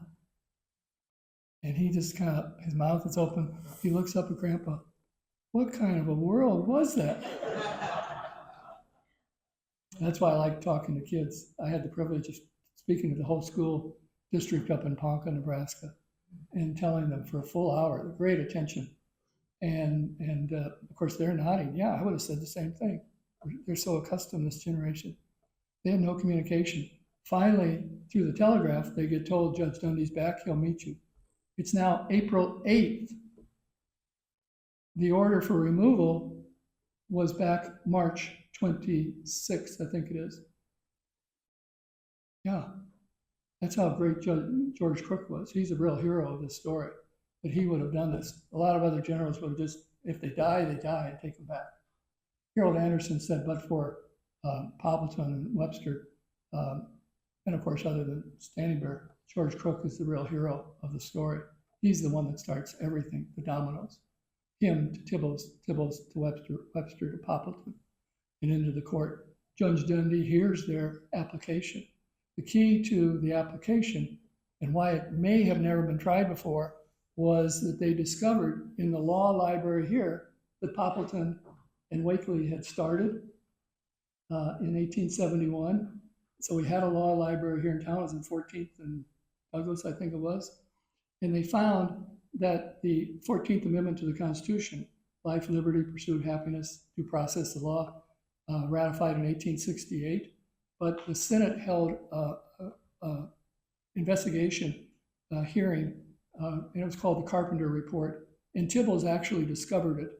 And he just his mouth is open. He looks up at Grandpa. What kind of a world was that? That's why I like talking to kids. I had the privilege of speaking to the whole school district up in Ponca, Nebraska, and telling them for a full hour, great attention. And of course, they're nodding. Yeah, I would have said the same thing. They're so accustomed, this generation. They have no communication. Finally, through the telegraph, they get told, Judge Dundee's back, he'll meet you. It's now April 8th. The order for removal was back March 26th, I think it is. Yeah, that's how great George Crook was. He's a real hero of this story, but he would have done this. A lot of other generals would have just, if they die, they die and take them back. Harold Anderson said, but for Poppleton and Webster, and of course, other than Standing Bear, George Crook is the real hero of the story. He's the one that starts everything, the dominoes. Him to Tibbles to Webster, Webster to Poppleton, and into the court. Judge Dundee hears their application. The key to the application, and why it may have never been tried before, was that they discovered in the law library here that Poppleton and Wakely had started in 1871. So we had a law library here in town. It was in 14th and Douglas, I think it was. And they found that the 14th Amendment to the Constitution, life, liberty, pursuit of happiness, due process of law, ratified in 1868. But the Senate held an investigation hearing, and it was called the Carpenter Report. And Tibbles actually discovered it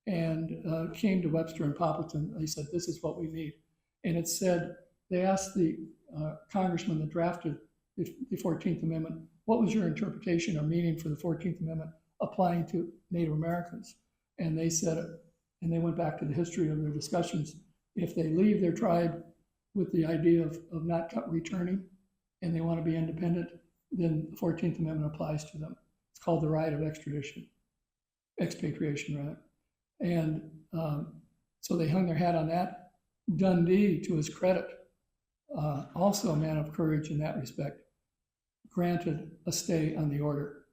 and came to Webster and Poppleton. They said, this is what we need. And it said, they asked the congressman that drafted the 14th Amendment, what was your interpretation or meaning for the 14th Amendment applying to Native Americans? And they said, and they went back to the history of their discussions, if they leave their tribe with the idea of not returning and they want to be independent, then the 14th Amendment applies to them. It's called the right of expatriation rather. And so they hung their hat on that. Dundee, to his credit, also a man of courage in that respect, granted a stay on the order.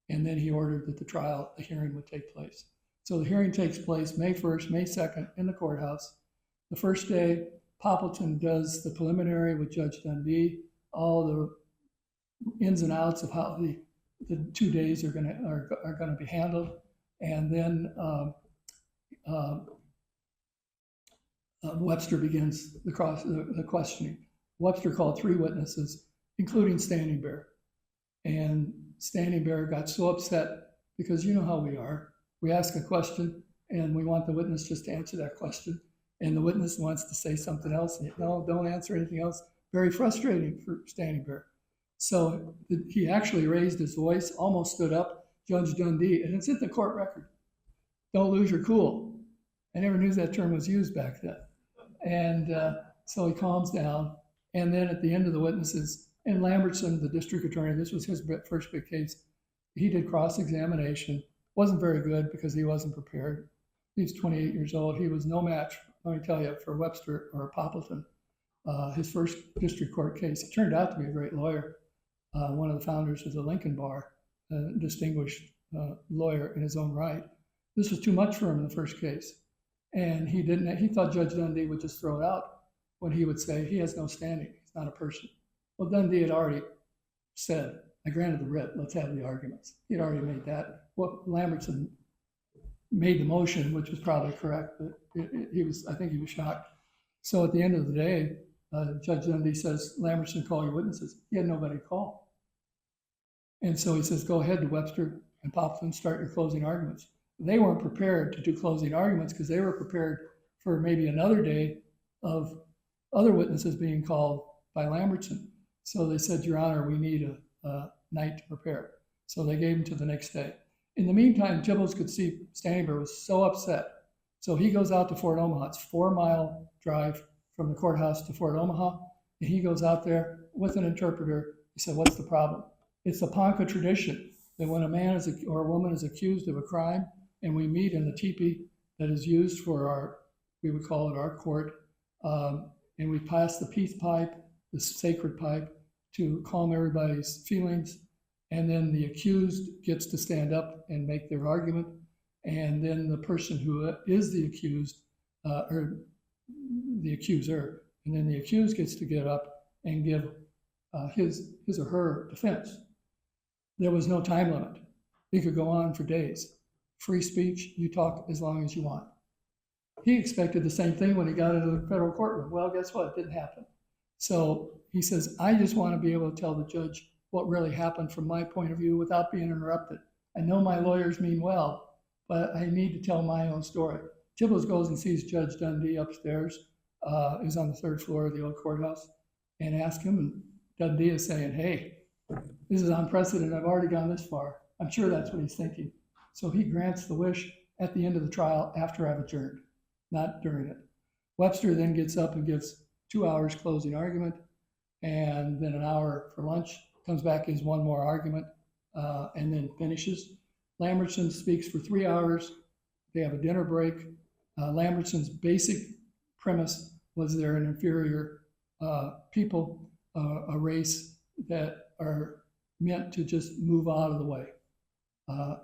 And then he ordered that the hearing would take place. So the hearing takes place May 1st, May 2nd in the courthouse. The first day, Poppleton does the preliminary with Judge Dundee, all the ins and outs of how the 2 days are gonna be handled. And then Webster begins the questioning. Webster called 3 witnesses, including Standing Bear. And Standing Bear got so upset because you know how we are. We ask a question and we want the witness just to answer that question. And the witness wants to say something else. And, no, don't answer anything else. Very frustrating for Standing Bear. So he actually raised his voice, almost stood up, Judge Dundee, and it's in the court record. Don't lose your cool. I never knew that term was used back then. And so he calms down. And then at the end of the witnesses, and Lambertson, the district attorney, this was his first big case, he did cross-examination. Wasn't very good because he wasn't prepared. He's 28 years old. He was no match, let me tell you, for Webster or Poppleton. His first district court case. He turned out to be a great lawyer. One of the founders of the Lincoln Bar, a distinguished lawyer in his own right. This was too much for him in the first case. And he thought Judge Dundee would just throw it out when he would say, he has no standing, he's not a person. Well, Dundee had already said, I granted the writ, let's have the arguments. He had already made that. Well, Lambertson made the motion, which was probably correct, but I think he was shocked. So at the end of the day, Judge Dundee says, Lambertson, call your witnesses. He had nobody to call. And so he says, go ahead to Webster and Poppleton, start your closing arguments. They weren't prepared to do closing arguments because they were prepared for maybe another day of other witnesses being called by Lambertson. So they said, Your Honor, we need a night to prepare. So they gave him to the next day. In the meantime, Tibbles could see Standing Bear was so upset. So he goes out to Fort Omaha. It's a 4-mile drive from the courthouse to Fort Omaha. And he goes out there with an interpreter. He said, what's the problem? It's a Ponca tradition that when a man or a woman is accused of a crime, and we meet in the teepee that is used for we would call it our court, and we pass the peace pipe, the sacred pipe, to calm everybody's feelings. And then the accused gets to stand up and make their argument. And then the person who is the accused, or the accuser, and then the accused gets to get up and give his or her defense. There was no time limit. It could go on for days. Free speech, you talk as long as you want. He expected the same thing when he got into the federal courtroom. Well, guess what? It didn't happen. So he says, I just want to be able to tell the judge what really happened from my point of view without being interrupted. I know my lawyers mean well, but I need to tell my own story. Tibbles goes and sees Judge Dundee upstairs, is on the 3rd floor of the old courthouse, and asks him, and Dundee is saying, hey, this is unprecedented. I've already gone this far. I'm sure that's what he's thinking. So he grants the wish at the end of the trial after I've adjourned, not during it. Webster then gets up and gives 2 hours closing argument, and then an hour for lunch, comes back, gives one more argument, and then finishes. Lambertson speaks for 3 hours. They have a dinner break. Lambertson's basic premise was they're an inferior people, a race that are meant to just move out of the way.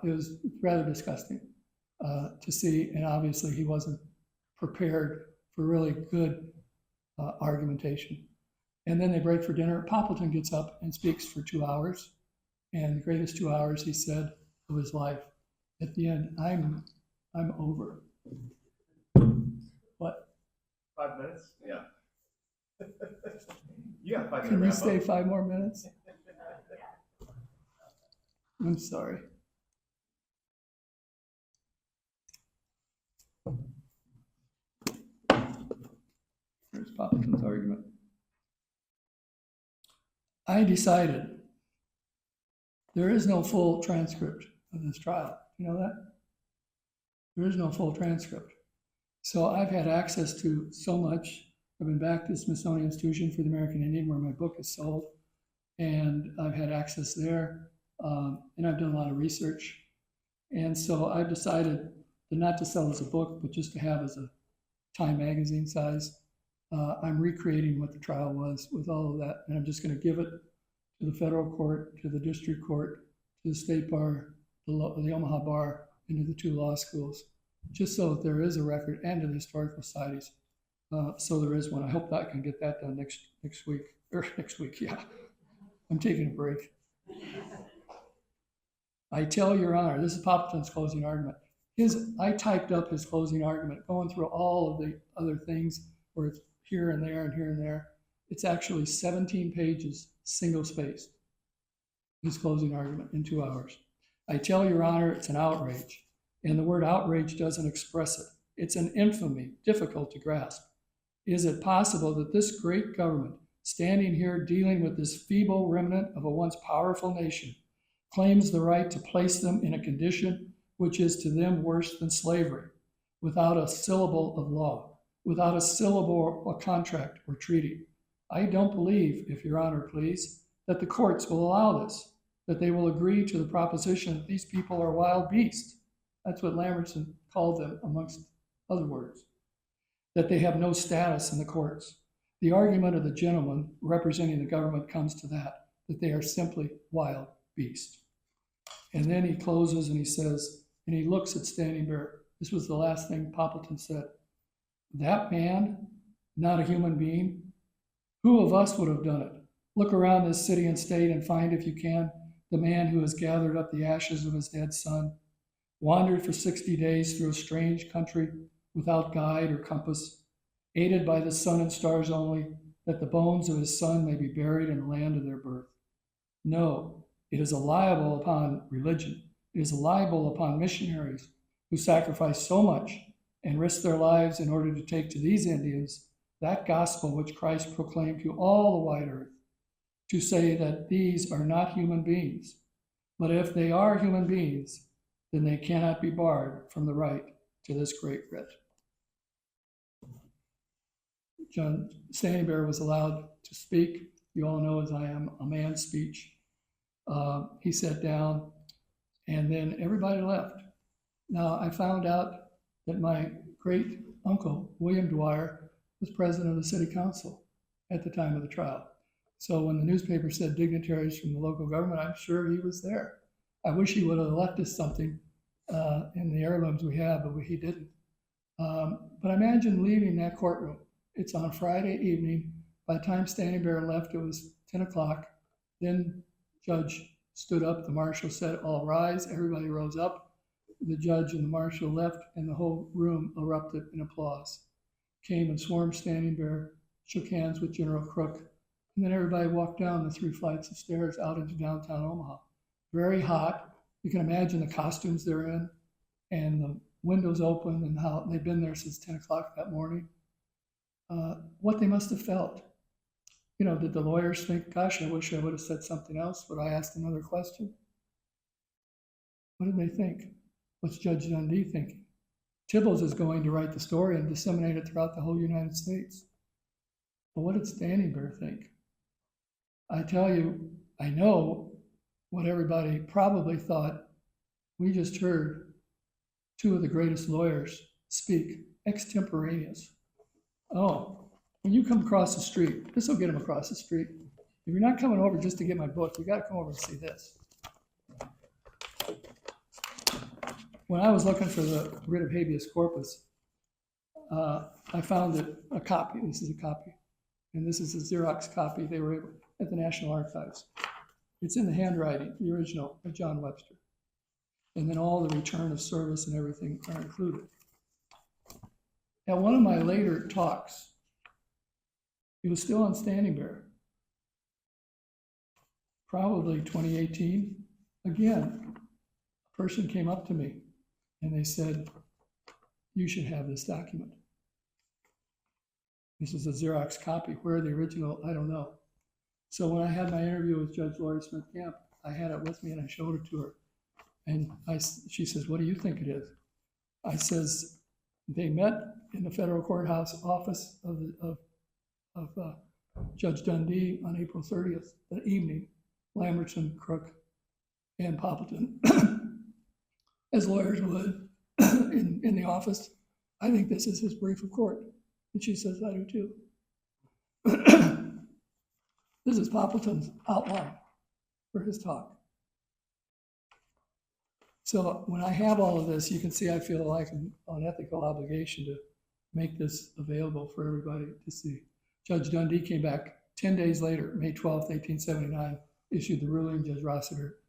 It was rather disgusting to see, and obviously he wasn't prepared for really good argumentation. And then they break for dinner. Poppleton gets up and speaks for 2 hours, and the greatest 2 hours, he said, of his life. At the end, I'm over. What? 5 minutes? Yeah. You got 5 minutes. Can you stay 5 more minutes? I'm sorry. Here's Poppleton's argument. I decided there is no full transcript of this trial. You know that? There is no full transcript. So I've had access to so much. I've been back to the Smithsonian Institution for the American Indian, where my book is sold, and I've had access there, and I've done a lot of research. And so I've decided not to sell as a book, but just to have as a Time magazine size. I'm recreating what the trial was with all of that, and I'm just going to give it to the federal court, to the district court, to the state bar, the Omaha bar, and to the 2 law schools, just so that there is a record, and to the historical societies. So there is one. I hope that I can get that done next week, or next week, yeah. I'm taking a break. I tell Your Honor, this is Poppleton's closing argument. I typed up his closing argument, going through all of the other things where it's here and there and here and there. It's actually 17 pages, single-spaced, his closing argument in 2 hours. I tell Your Honor, it's an outrage, and the word outrage doesn't express it. It's an infamy, difficult to grasp. Is it possible that this great government, standing here dealing with this feeble remnant of a once powerful nation, claims the right to place them in a condition which is to them worse than slavery, without a syllable of law, without a syllable of contract or treaty? I don't believe, if Your Honor please, that the courts will allow this, that they will agree to the proposition that these people are wild beasts. That's what Lambertson called them, amongst other words, that they have no status in the courts. The argument of the gentleman representing the government comes to that they are simply wild beasts. And then he closes and he says, and he looks at Standing Bear. This was the last thing Poppleton said. That man, not a human being, who of us would have done it? Look around this city and state and find, if you can, the man who has gathered up the ashes of his dead son, wandered for 60 days through a strange country without guide or compass, aided by the sun and stars only, that the bones of his son may be buried in the land of their birth. No, it is a libel upon religion. It is a libel upon missionaries who sacrificed so much and risked their lives in order to take to these Indians that gospel which Christ proclaimed to all the wide earth, to say that these are not human beings. But if they are human beings, then they cannot be barred from the right to this great writ. John Standing Bear was allowed to speak. You all know, as I am, a man's speech. He sat down, and then everybody left. Now, I found out that my great uncle, William Dwyer, was president of the city council at the time of the trial. So when the newspaper said dignitaries from the local government, I'm sure he was there. I wish he would have left us something in the heirlooms we have, but he didn't. But imagine leaving that courtroom. It's on Friday evening. By the time Standing Bear left, it was 10 o'clock. Then judge stood up. The marshal said, all rise. Everybody rose up. The judge and the marshal left, and the whole room erupted in applause. Came and swarmed Standing Bear, shook hands with General Crook, and then everybody walked down the 3 flights of stairs out into downtown Omaha. Very hot. You can imagine the costumes they're in, and the windows open, and how they've been there since 10 o'clock that morning. What they must have felt. You know, did the lawyers think, gosh, I wish I would have said something else? Would I asked another question? What did they think? What's Judge Dundee thinking? Tibbles is going to write the story and disseminate it throughout the whole United States. But what did Standing Bear think? I tell you, I know what everybody probably thought. We just heard 2 of the greatest lawyers speak extemporaneous. Oh, when you come across the street, this will get them across the street. If you're not coming over just to get my book, you got to come over and see this. When I was looking for the writ of habeas corpus, I found a copy. This is a copy. And this is a Xerox copy they were able at the National Archives. It's in the handwriting, the original of John Webster. And then all the return of service and everything are included. At one of my later talks, he was still on Standing Bear, probably 2018. Again, a person came up to me and they said, you should have this document. This is a Xerox copy. Where the original, I don't know. So when I had my interview with Judge Lori Smith Camp, I had it with me and I showed it to her. And she says, what do you think it is? I says, they met in the federal courthouse office of Judge Dundee on April 30th, the evening, Lambertson, Crook, and Poppleton, as lawyers would in the office. I think this is his brief of court. And she says, I do too. This is Poppleton's outline for his talk. So when I have all of this, you can see I feel like an unethical obligation to make this available for everybody to see. Judge Dundee came back 10 days later, May 12th, 1879, issued the ruling. Judge Rossiter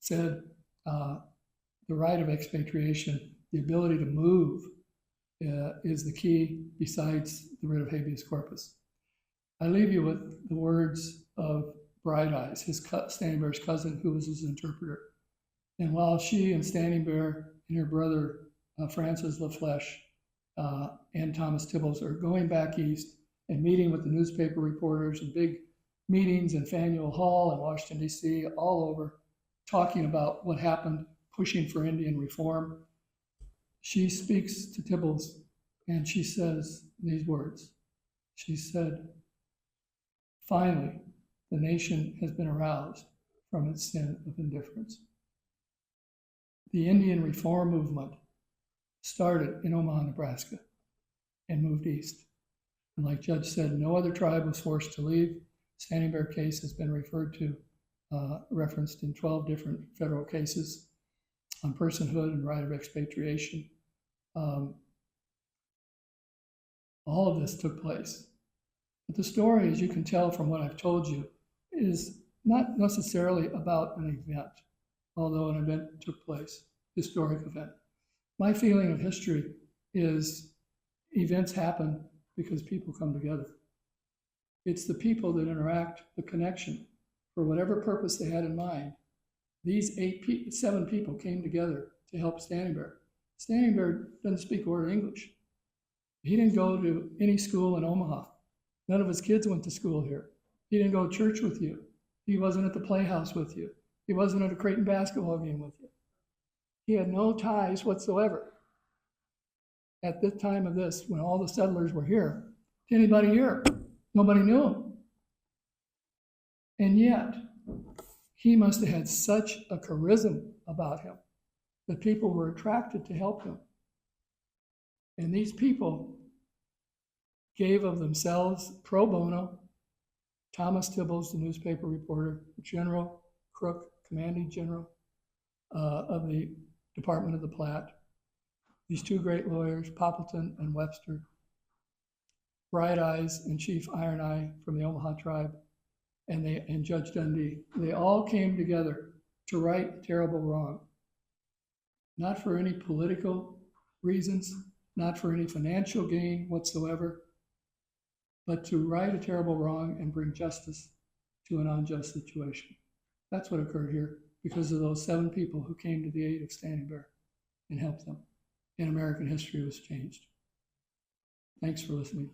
said the right of expatriation, the ability to move, is the key besides the writ of habeas corpus. I leave you with the words of Bright Eyes, Standing Bear's cousin, who was his interpreter. And while she and Standing Bear and her brother, Francis LaFleche, and Thomas Tibbles are going back east and meeting with the newspaper reporters and big meetings in Faneuil Hall in Washington, D.C., all over, talking about what happened, pushing for Indian reform, she speaks to Tibbles and she says these words. She said, finally, the nation has been aroused from its sin of indifference. The Indian reform movement started in Omaha, Nebraska, and moved east. And like Judge said, no other tribe was forced to leave. Standing Bear case has been referred to, referenced in 12 different federal cases on personhood and right of expatriation. All of this took place. But the story, as you can tell from what I've told you, is not necessarily about an event, although an event took place, historic event. My feeling of history is events happen because people come together. It's the people that interact, the connection, for whatever purpose they had in mind. These 7 people came together to help Standing Bear. Standing Bear doesn't speak a word of English. He didn't go to any school in Omaha. None of his kids went to school here. He didn't go to church with you. He wasn't at the Playhouse with you. He wasn't at a Creighton basketball game with you. He had no ties whatsoever. At the time of this, when all the settlers were here, to anybody here, nobody knew him. And yet, he must have had such a charisma about him that people were attracted to help him. And these people gave of themselves pro bono. Thomas Tibbles, the newspaper reporter, General Crook, commanding general of the Department of the Platte, these 2 great lawyers, Poppleton and Webster, Bright Eyes and Chief Iron Eye from the Omaha tribe, and Judge Dundee, they all came together to right a terrible wrong. Not for any political reasons, not for any financial gain whatsoever, but to right a terrible wrong and bring justice to an unjust situation. That's what occurred here because of those 7 people who came to the aid of Standing Bear and helped them. And American history was changed. Thanks for listening.